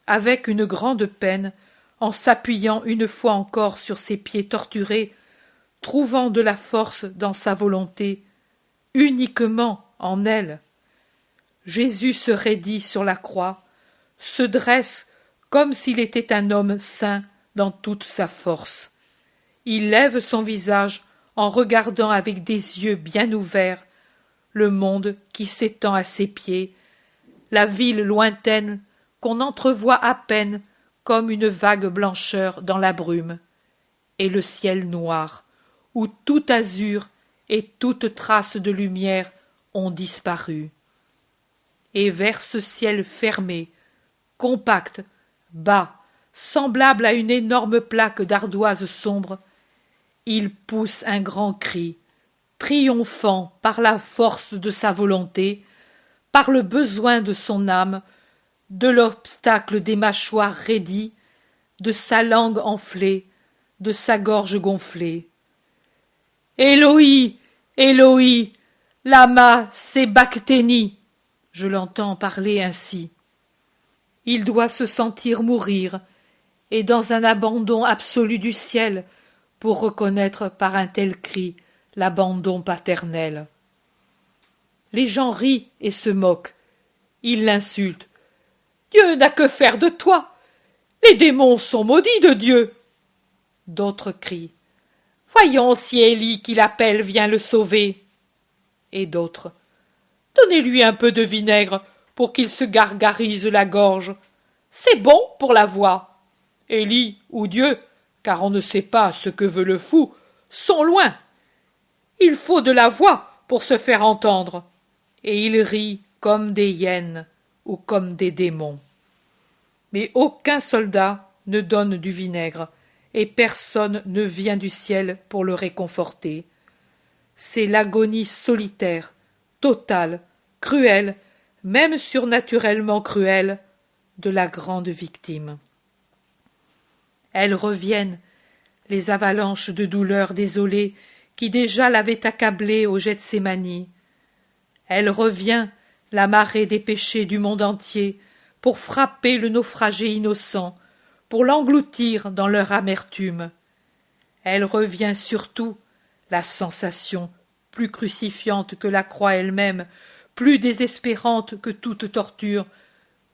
Avec une grande peine, en s'appuyant une fois encore sur ses pieds torturés, trouvant de la force dans sa volonté, uniquement en elle, Jésus se raidit sur la croix, se dresse comme s'il était un homme saint dans toute sa force. Il lève son visage en regardant avec des yeux bien ouverts le monde qui s'étend à ses pieds, la ville lointaine qu'on entrevoit à peine comme une vague blancheur dans la brume, et le ciel noir, où tout azur et toute trace de lumière ont disparu. Et vers ce ciel fermé, compact, bas, semblable à une énorme plaque d'ardoise sombre, il pousse un grand cri, triomphant par la force de sa volonté, par le besoin de son âme, de l'obstacle des mâchoires raidies, de sa langue enflée, de sa gorge gonflée. « Éloi, Éloi, lama sabachthani » je l'entends parler ainsi. Il doit se sentir mourir, et dans un abandon absolu du ciel, pour reconnaître par un tel cri l'abandon paternel. Les gens rient et se moquent. Ils l'insultent. « Dieu n'a que faire de toi. Les démons sont maudits de Dieu. » D'autres crient. « Voyons si Élie qui l'appelle vient le sauver. » Et d'autres. « Donnez-lui un peu de vinaigre pour qu'il se gargarise la gorge. C'est bon pour la voix. Élie ou Dieu, car on ne sait pas ce que veut le fou, sont loin. Il faut de la voix pour se faire entendre. » Et ils rient comme des hyènes ou comme des démons. Mais aucun soldat ne donne du vinaigre, et personne ne vient du ciel pour le réconforter. C'est l'agonie solitaire, totale, cruelle, même surnaturellement cruelle, de la grande victime. Elles reviennent, les avalanches de douleurs désolées qui déjà l'avaient accablé au Gethsémani. Elle revient, la marée des péchés du monde entier, pour frapper le naufragé innocent, pour l'engloutir dans leur amertume. Elle revient surtout, la sensation, plus crucifiante que la croix elle-même, plus désespérante que toute torture,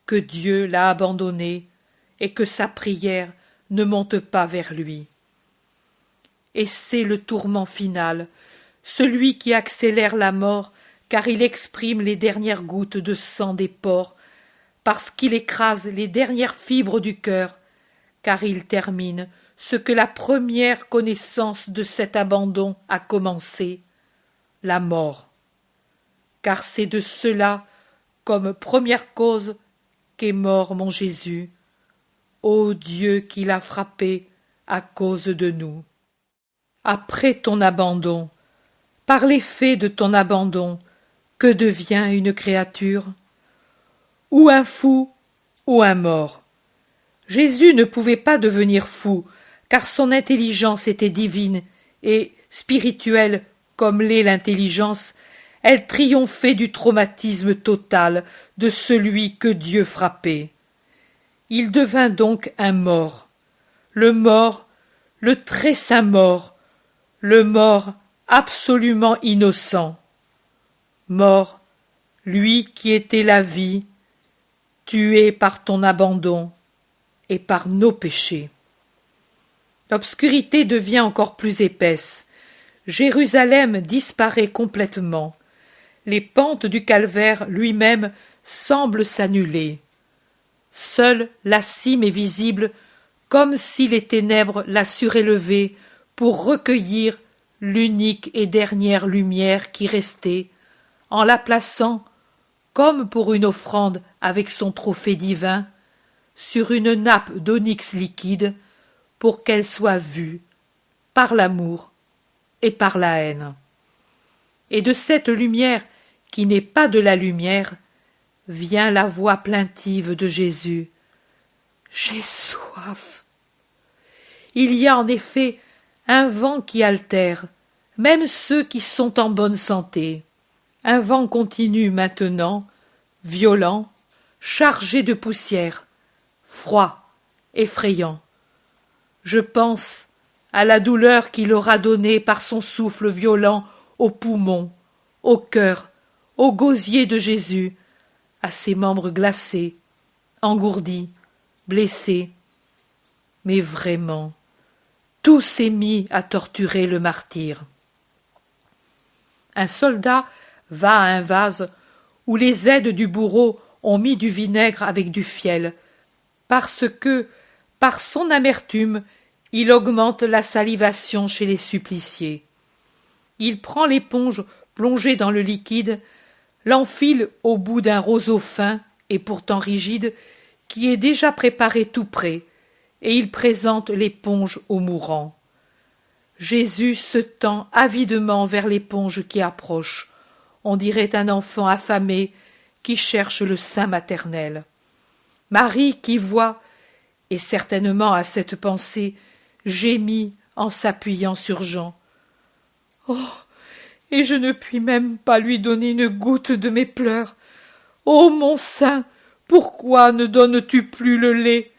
que Dieu l'a abandonnée, et que sa prière ne monte pas vers lui. Et c'est le tourment final, celui qui accélère la mort, car il exprime les dernières gouttes de sang des pores, parce qu'il écrase les dernières fibres du cœur, car il termine ce que la première connaissance de cet abandon a commencé, la mort. Car c'est de cela, comme première cause, qu'est mort mon Jésus, ô Dieu qui l'a frappé à cause de nous. Après ton abandon, par l'effet de ton abandon, que devient une créature? Ou un fou, ou un mort. Jésus ne pouvait pas devenir fou, car son intelligence était divine et spirituelle comme l'est l'intelligence. Elle triomphait du traumatisme total de celui que Dieu frappait. Il devint donc un mort, le très saint mort, le mort absolument innocent. Mort, lui qui était la vie, tué par ton abandon et par nos péchés. L'obscurité devient encore plus épaisse. Jérusalem disparaît complètement. Les pentes du calvaire lui-même semblent s'annuler. Seule la cime est visible, comme si les ténèbres la surélevaient pour recueillir l'unique et dernière lumière qui restait, en la plaçant, comme pour une offrande avec son trophée divin, sur une nappe d'onyx liquide, pour qu'elle soit vue par l'amour et par la haine. Et de cette lumière, qui n'est pas de la lumière, vient la voix plaintive de Jésus. J'ai soif. Il y a en effet un vent qui altère, même ceux qui sont en bonne santé. Un vent continu maintenant, violent, chargé de poussière, froid, effrayant. Je pense à la douleur qu'il aura donnée par son souffle violent aux poumons, au cœur, au gosier de Jésus, à ses membres glacés, engourdis, blessés. Mais vraiment, tout s'est mis à torturer le martyr. Un soldat va à un vase où les aides du bourreau ont mis du vinaigre avec du fiel, parce que, par son amertume, il augmente la salivation chez les suppliciés. Il prend l'éponge plongée dans le liquide, l'enfile au bout d'un roseau fin et pourtant rigide, qui est déjà préparé tout prêt, et il présente l'éponge au mourant. Jésus se tend avidement vers l'éponge qui approche. On dirait un enfant affamé qui cherche le sein maternel. Marie, qui voit, et certainement à cette pensée, gémit en s'appuyant sur Jean. Oh, et je ne puis même pas lui donner une goutte de mes pleurs. Ô mon sein, pourquoi ne donnes-tu plus le lait?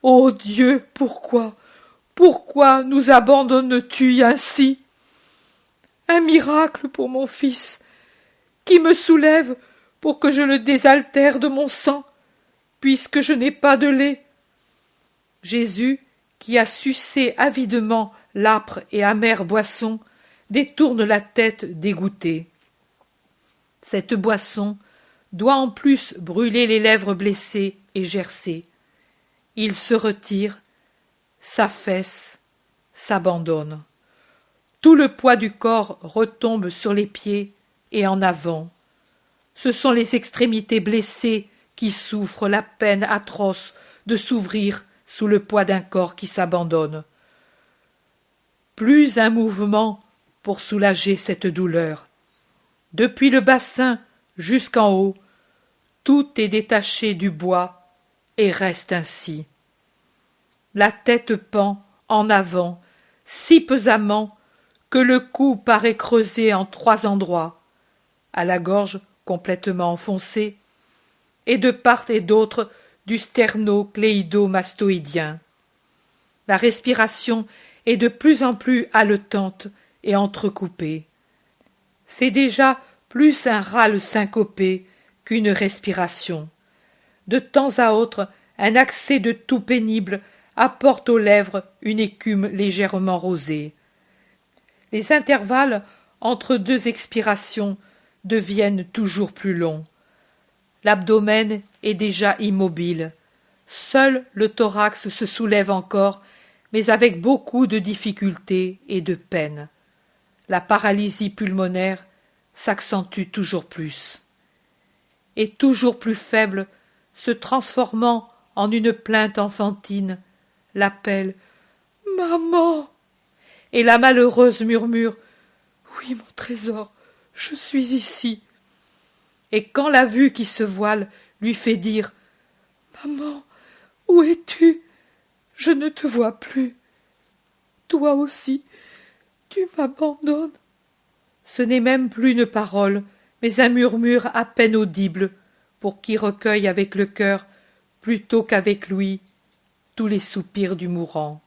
Ô Dieu, pourquoi nous abandonnes-tu ainsi? Un miracle pour mon fils, qui me soulève pour que je le désaltère de mon sang, puisque je n'ai pas de lait. Jésus, qui a sucé avidement l'âpre et amère boisson, détourne la tête dégoûté. Cette boisson doit en plus brûler les lèvres blessées et gercées. Il se retire, s'affaisse, s'abandonne. Tout le poids du corps retombe sur les pieds et en avant. Ce sont les extrémités blessées qui souffrent la peine atroce de s'ouvrir sous le poids d'un corps qui s'abandonne. Plus un mouvement pour soulager cette douleur. Depuis le bassin jusqu'en haut, tout est détaché du bois et reste ainsi. La tête pend en avant si pesamment que le cou paraît creusé en 3 endroits, à la gorge complètement enfoncée, et de part et d'autre du sternocléido-mastoïdien. La respiration est de plus en plus haletante et entrecoupée. C'est déjà plus un râle syncopé qu'une respiration. De temps à autre, un accès de toux pénible apporte aux lèvres une écume légèrement rosée. Les intervalles entre deux expirations deviennent toujours plus longs. L'abdomen est déjà immobile. Seul le thorax se soulève encore, mais avec beaucoup de difficulté et de peine. La paralysie pulmonaire s'accentue toujours plus. Et toujours plus faible, se transformant en une plainte enfantine, l'appelle « Maman !» Et la malheureuse murmure « Oui, mon trésor, je suis ici. » Et quand la vue qui se voile lui fait dire « Maman, où es-tu? Je ne te vois plus. Toi aussi, tu m'abandonnes. » Ce n'est même plus une parole, mais un murmure à peine audible, pour qui recueille avec le cœur, plutôt qu'avec lui, tous les soupirs du mourant.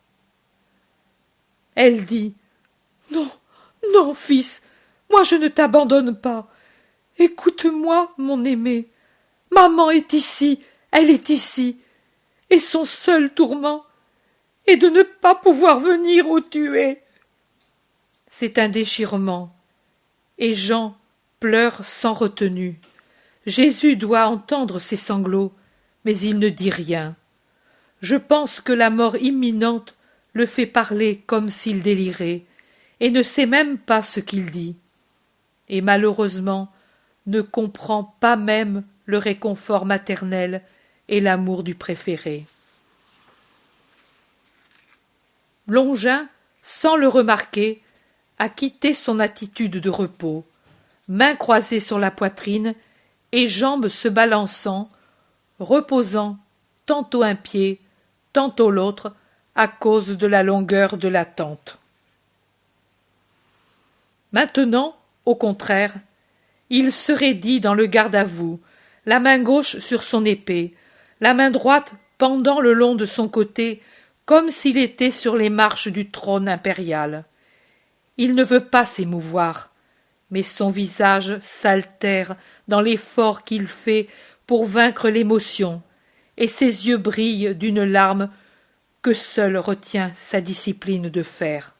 Elle dit « Non, non, fils, moi je ne t'abandonne pas. Écoute-moi, mon aimé. Maman est ici, elle est ici, et son seul tourment est de ne pas pouvoir venir où tu es. » C'est un déchirement, et Jean pleure sans retenue. Jésus doit entendre ses sanglots, mais il ne dit rien. Je pense que la mort imminente le fait parler comme s'il délirait, et ne sait même pas ce qu'il dit. Et malheureusement, ne comprend pas même le réconfort maternel et l'amour du préféré. Longin, sans le remarquer, a quitté son attitude de repos, mains croisées sur la poitrine et jambes se balançant, reposant tantôt un pied, tantôt l'autre, à cause de la longueur de la tente. Maintenant, au contraire, il se raidit dans le garde-à-vous, la main gauche sur son épée, la main droite pendant le long de son côté, comme s'il était sur les marches du trône impérial. Il ne veut pas s'émouvoir, mais son visage s'altère dans l'effort qu'il fait pour vaincre l'émotion, et ses yeux brillent d'une larme que seule retient sa discipline de fer.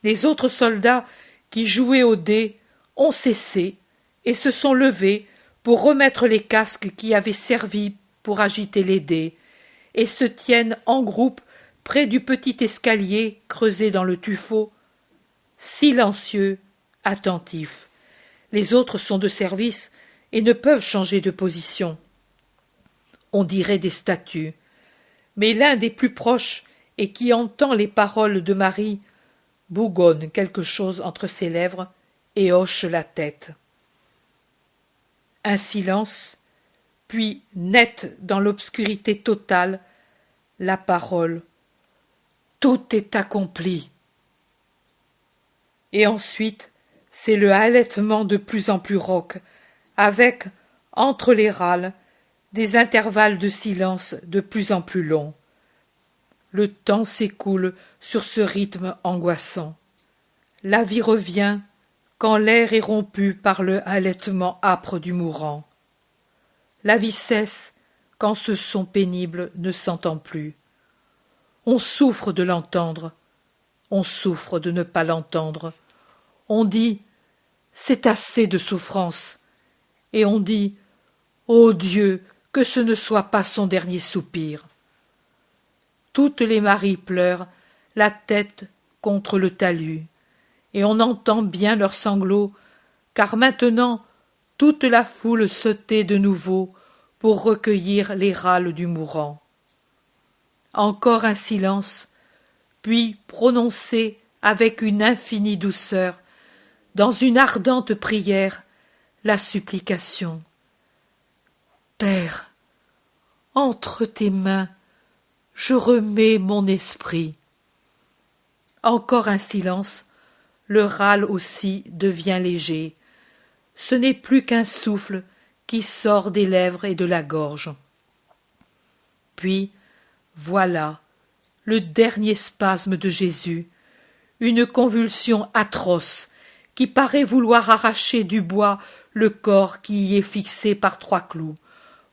Les autres soldats qui jouaient aux dés ont cessé et se sont levés pour remettre les casques qui avaient servi pour agiter les dés, et se tiennent en groupe près du petit escalier creusé dans le tuffeau, silencieux, attentifs. Les autres sont de service et ne peuvent changer de position. On dirait des statues. Mais l'un des plus proches et qui entend les paroles de Marie bougonne quelque chose entre ses lèvres et hoche la tête. Un silence, puis net dans l'obscurité totale, la parole « Tout est accompli ». Et ensuite, c'est le halètement de plus en plus rauque, avec, entre les râles, des intervalles de silence de plus en plus longs. Le temps s'écoule sur ce rythme angoissant. La vie revient quand l'air est rompu par le halètement âpre du mourant. La vie cesse quand ce son pénible ne s'entend plus. On souffre de l'entendre, on souffre de ne pas l'entendre. On dit « c'est assez de souffrance » et on dit « ô Dieu, que ce ne soit pas son dernier soupir ». Toutes les Maries pleurent, la tête contre le talus, et on entend bien leurs sanglots, car maintenant toute la foule se tait de nouveau pour recueillir les râles du mourant. Encore un silence, puis prononcé avec une infinie douceur, dans une ardente prière, la supplication. Père, entre tes mains, je remets mon esprit. Encore un silence, le râle aussi devient léger. Ce n'est plus qu'un souffle qui sort des lèvres et de la gorge. Puis, voilà, le dernier spasme de Jésus, une convulsion atroce qui paraît vouloir arracher du bois le corps qui y est fixé par 3 clous,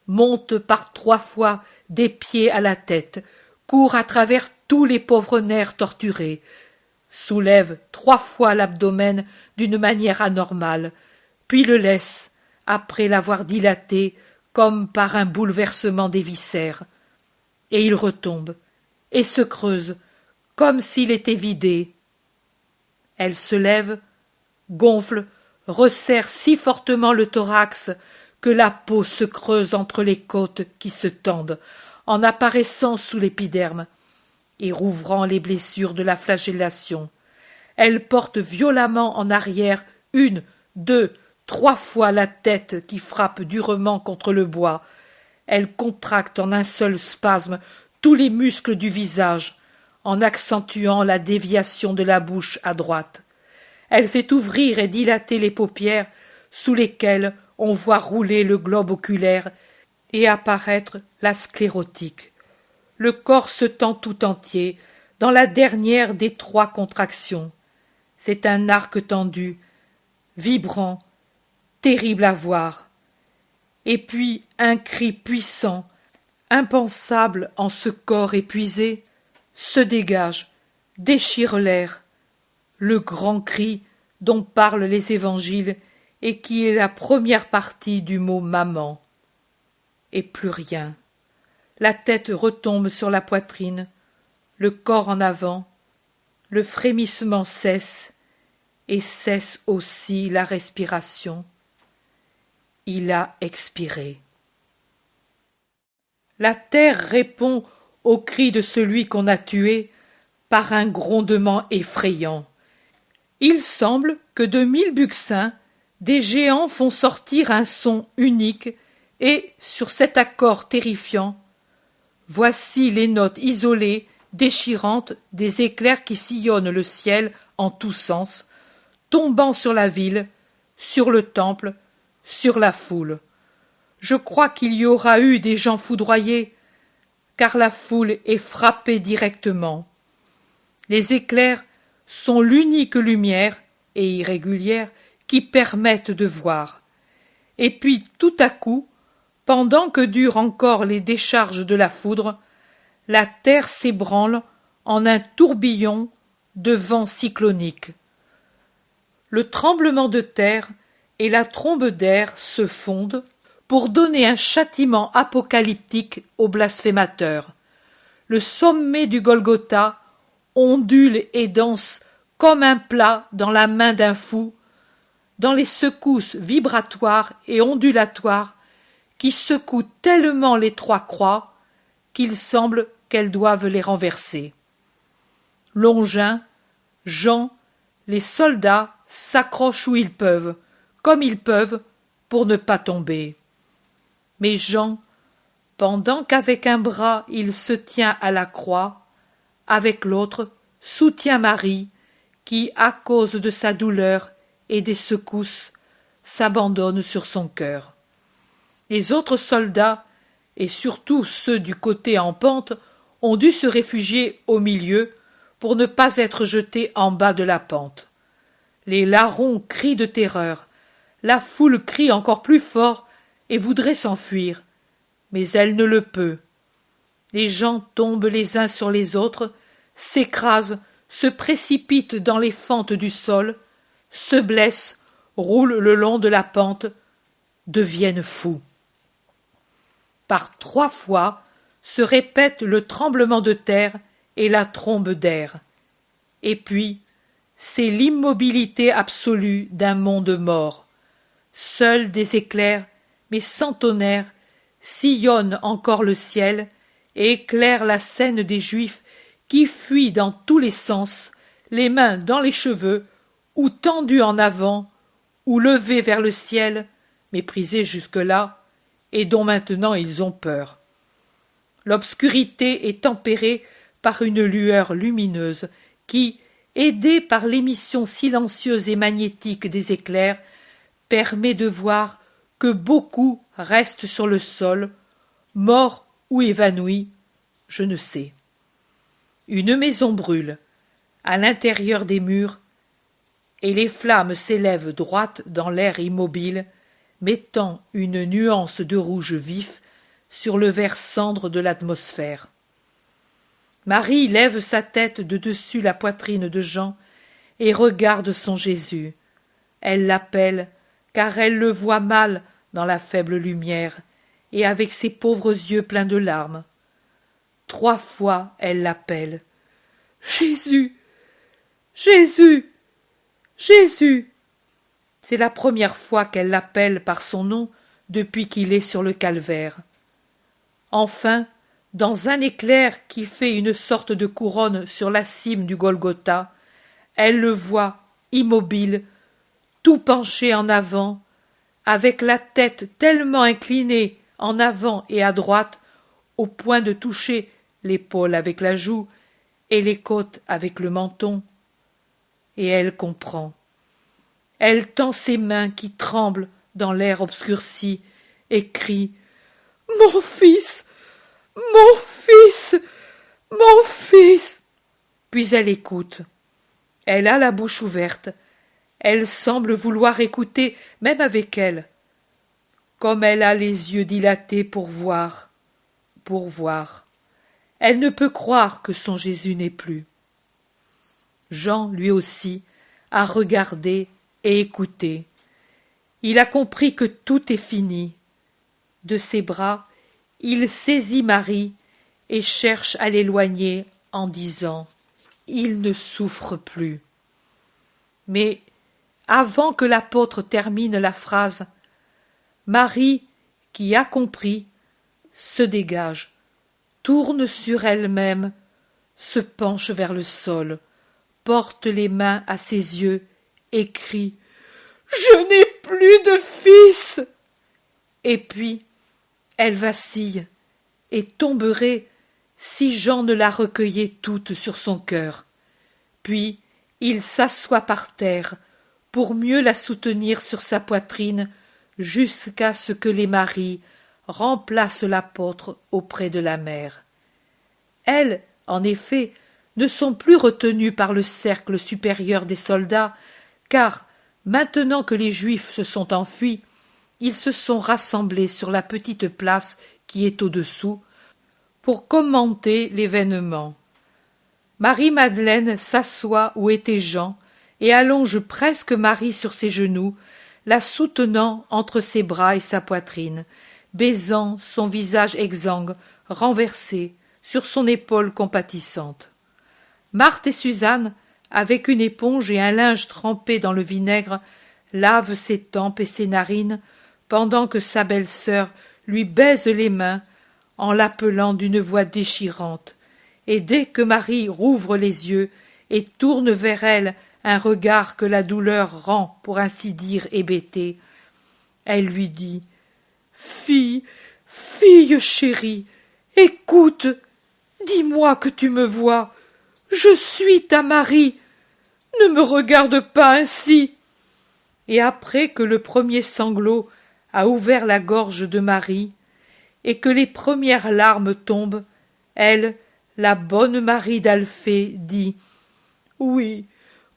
monte par 3 fois des pieds à la tête, court à travers tous les pauvres nerfs torturés, soulève 3 fois l'abdomen d'une manière anormale, puis le laisse, après l'avoir dilaté comme par un bouleversement des viscères. Et il retombe, et se creuse, comme s'il était vidé. Elle se lève, gonfle, resserre si fortement le thorax que la peau se creuse entre les côtes qui se tendent, en apparaissant sous l'épiderme, et rouvrant les blessures de la flagellation. Elle porte violemment en arrière 1, 2, 3 fois la tête qui frappe durement contre le bois. Elle contracte en un seul spasme tous les muscles du visage, en accentuant la déviation de la bouche à droite. Elle fait ouvrir et dilater les paupières, sous lesquelles on voit rouler le globe oculaire et apparaître la sclérotique. Le corps se tend tout entier, dans la dernière des 3 contractions. C'est un arc tendu, vibrant, terrible à voir. Et puis un cri puissant, impensable en ce corps épuisé, se dégage, déchire l'air. Le grand cri dont parlent les évangiles et qui est la première partie du mot maman. Et plus rien. La tête retombe sur la poitrine, le corps en avant, le frémissement cesse, et cesse aussi la respiration. Il a expiré. La terre répond au cri de celui qu'on a tué par un grondement effrayant. Il semble que de 1000 buccins, des géants font sortir un son unique et, sur cet accord terrifiant, voici les notes isolées, déchirantes des éclairs qui sillonnent le ciel en tous sens, tombant sur la ville, sur le temple, sur la foule. Je crois qu'il y aura eu des gens foudroyés, car la foule est frappée directement. Les éclairs sont l'unique lumière, et irrégulière, qui permette de voir. Et puis, tout à coup, pendant que durent encore les décharges de la foudre, la terre s'ébranle en un tourbillon de vent cyclonique. Le tremblement de terre et la trombe d'air se fondent pour donner un châtiment apocalyptique aux blasphémateurs. Le sommet du Golgotha ondule et danse comme un plat dans la main d'un fou, dans les secousses vibratoires et ondulatoires qui secouent tellement les 3 croix qu'il semble qu'elles doivent les renverser. Longin, Jean, les soldats s'accrochent où ils peuvent, comme ils peuvent, pour ne pas tomber. Mais Jean, pendant qu'avec un bras il se tient à la croix, avec l'autre soutient Marie, qui, à cause de sa douleur et des secousses, s'abandonne sur son cœur. Les autres soldats, et surtout ceux du côté en pente, ont dû se réfugier au milieu pour ne pas être jetés en bas de la pente. Les larrons crient de terreur, la foule crie encore plus fort et voudrait s'enfuir, mais elle ne le peut. Les gens tombent les uns sur les autres, s'écrasent, se précipitent dans les fentes du sol, se blessent, roulent le long de la pente, deviennent fous. Par 3 fois se répète le tremblement de terre et la trombe d'air. Et puis, c'est l'immobilité absolue d'un monde mort. Seuls des éclairs, mais sans tonnerre, sillonnent encore le ciel et éclairent la scène des Juifs qui fuient dans tous les sens, les mains dans les cheveux, ou tendus en avant, ou levés vers le ciel, méprisés jusque-là, et dont maintenant ils ont peur. L'obscurité est tempérée par une lueur lumineuse qui, aidée par l'émission silencieuse et magnétique des éclairs, permet de voir que beaucoup restent sur le sol, morts ou évanouis, je ne sais. Une maison brûle, à l'intérieur des murs, et les flammes s'élèvent droites dans l'air immobile, mettant une nuance de rouge vif sur le vert cendre de l'atmosphère. Marie lève sa tête de dessus la poitrine de Jean et regarde son Jésus. Elle l'appelle, car elle le voit mal dans la faible lumière, et avec ses pauvres yeux pleins de larmes. 3 fois elle l'appelle. Jésus, Jésus, Jésus. C'est la première fois qu'elle l'appelle par son nom depuis qu'il est sur le calvaire. Enfin, dans un éclair qui fait une sorte de couronne sur la cime du Golgotha, elle le voit immobile, tout penché en avant, avec la tête tellement inclinée en avant et à droite, au point de toucher l'épaule avec la joue et les côtes avec le menton. Et elle comprend. Elle tend ses mains qui tremblent dans l'air obscurci et crie « Mon fils! Mon fils! Mon fils !» Puis elle écoute. Elle a la bouche ouverte. Elle semble vouloir écouter même avec elle. Comme elle a les yeux dilatés pour voir. Elle ne peut croire que son Jésus n'est plus. Jean, lui aussi, a regardé et écouté. Il a compris que tout est fini. De ses bras, il saisit Marie et cherche à l'éloigner en disant « Il ne souffre plus ». Mais avant que l'apôtre termine la phrase, Marie, qui a compris, se dégage, tourne sur elle-même, se penche vers le sol, porte les mains à ses yeux et crie « Je n'ai plus de fils !» Et puis, elle vacille et tomberait si Jean ne la recueillait toute sur son cœur. Puis, il s'assoit par terre pour mieux la soutenir sur sa poitrine jusqu'à ce que les maris remplacent l'apôtre auprès de la mère. Elles, en effet, ne sont plus retenues par le cercle supérieur des soldats, car, maintenant que les Juifs se sont enfuis, ils se sont rassemblés sur la petite place qui est au-dessous pour commenter l'événement. Marie-Madeleine s'assoit où était Jean et allonge presque Marie sur ses genoux, la soutenant entre ses bras et sa poitrine, baisant son visage exsangue, renversé, sur son épaule compatissante. Marthe et Suzanne, avec une éponge et un linge trempé dans le vinaigre, lavent ses tempes et ses narines, pendant que sa belle-sœur lui baise les mains en l'appelant d'une voix déchirante. Et dès que Marie rouvre les yeux et tourne vers elle un regard que la douleur rend, pour ainsi dire, hébété, elle lui dit « Fille, fille chérie, écoute, dis-moi que tu me vois, je suis ta Marie, ne me regarde pas ainsi !» Et après que le premier sanglot a ouvert la gorge de Marie, et que les premières larmes tombent, elle, la bonne Marie d'Alphée, dit « Oui,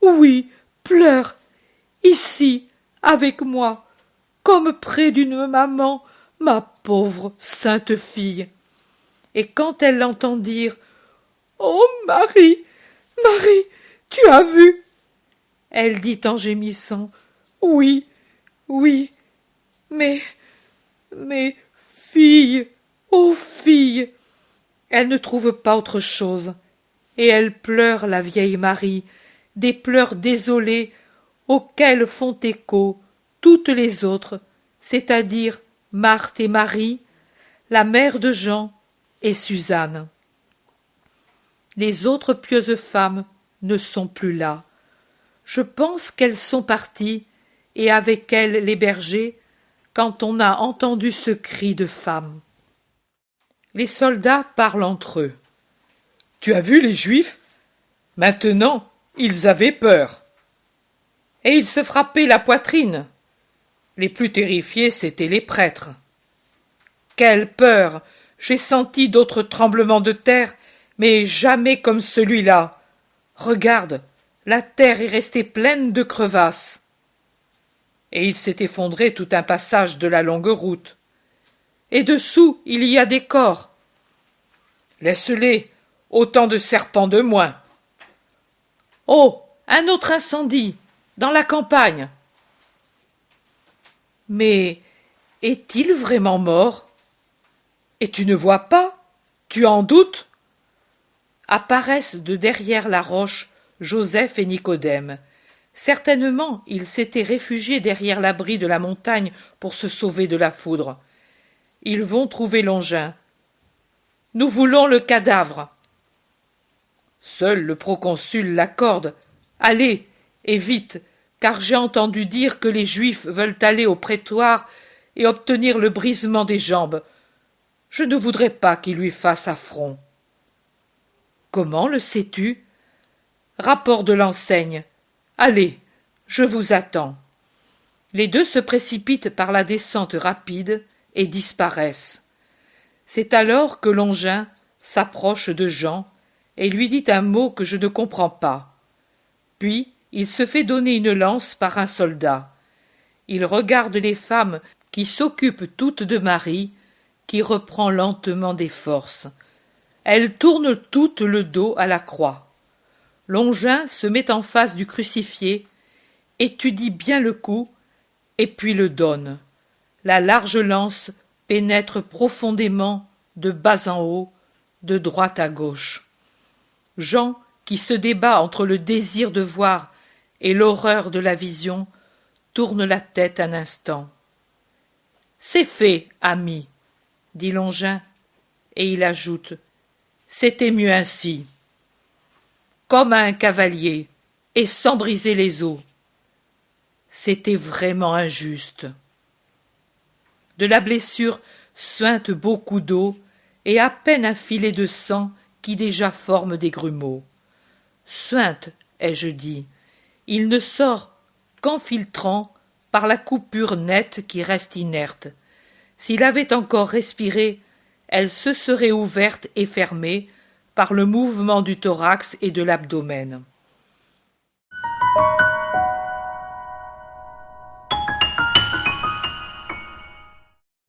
oui, pleure, ici, avec moi, comme près d'une maman, ma pauvre sainte fille. » Et quand elle l'entend dire « Oh, Marie, Marie, tu as vu ?» Elle dit en gémissant « Oui, oui, mais, fille, oh fille !» Elle ne trouve pas autre chose, et elle pleure la vieille Marie, des pleurs désolés auxquels font écho toutes les autres, c'est-à-dire Marthe et Marie, la mère de Jean et Suzanne. Les autres pieuses femmes ne sont plus là. Je pense qu'elles sont parties, et avec elles les bergers, quand on a entendu ce cri de femme. Les soldats parlent entre eux. « Tu as vu les Juifs ? Maintenant, ils avaient peur. » Et ils se frappaient la poitrine. Les plus terrifiés, c'étaient les prêtres. Quelle peur! J'ai senti d'autres tremblements de terre, mais jamais comme celui-là. Regarde, la terre est restée pleine de crevasses. Et il s'est effondré tout un passage de la longue route. Et dessous, il y a des corps. Laisse-les, autant de serpents de moins. Oh, un autre incendie, dans la campagne. Mais est-il vraiment mort? Et tu ne vois pas? Tu en doutes? Apparaissent de derrière la roche Joseph et Nicodème. Certainement, ils s'étaient réfugiés derrière l'abri de la montagne pour se sauver de la foudre. Ils vont trouver Longin. Nous voulons le cadavre. Seul le proconsul l'accorde. Allez, et vite, car j'ai entendu dire que les Juifs veulent aller au prétoire et obtenir le brisement des jambes. Je ne voudrais pas qu'il lui fasse affront. Comment le sais-tu? Rapport de l'enseigne. Allez, je vous attends. Les deux se précipitent par la descente rapide et disparaissent. C'est alors que Longin s'approche de Jean et lui dit un mot que je ne comprends pas. Puis il se fait donner une lance par un soldat. Il regarde les femmes qui s'occupent toutes de Marie, qui reprend lentement des forces. Elles tournent toutes le dos à la croix. Longin se met en face du crucifié, étudie bien le coup, et puis le donne. La large lance pénètre profondément, de bas en haut, de droite à gauche. Jean, qui se débat entre le désir de voir et l'horreur de la vision, tourne la tête un instant. « C'est fait, ami, » dit Longin, et il ajoute « C'était mieux ainsi. » Comme un cavalier, et sans briser les os. C'était vraiment injuste. De la blessure suinte beaucoup d'eau, et à peine un filet de sang qui déjà forme des grumeaux. Suinte, ai-je dit, il ne sort qu'en filtrant par la coupure nette qui reste inerte. S'il avait encore respiré, elle se serait ouverte et fermée par le mouvement du thorax et de l'abdomen.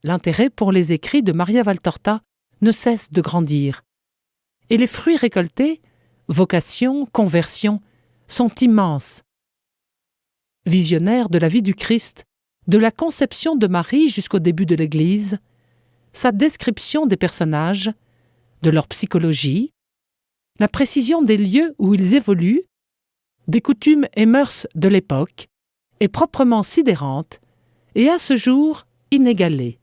L'intérêt pour les écrits de Maria Valtorta ne cesse de grandir. Et les fruits récoltés, vocation, conversion, sont immenses. Visionnaire de la vie du Christ, de la conception de Marie jusqu'au début de l'Église, sa description des personnages, de leur psychologie, la précision des lieux où ils évoluent, des coutumes et mœurs de l'époque, est proprement sidérante et à ce jour inégalée.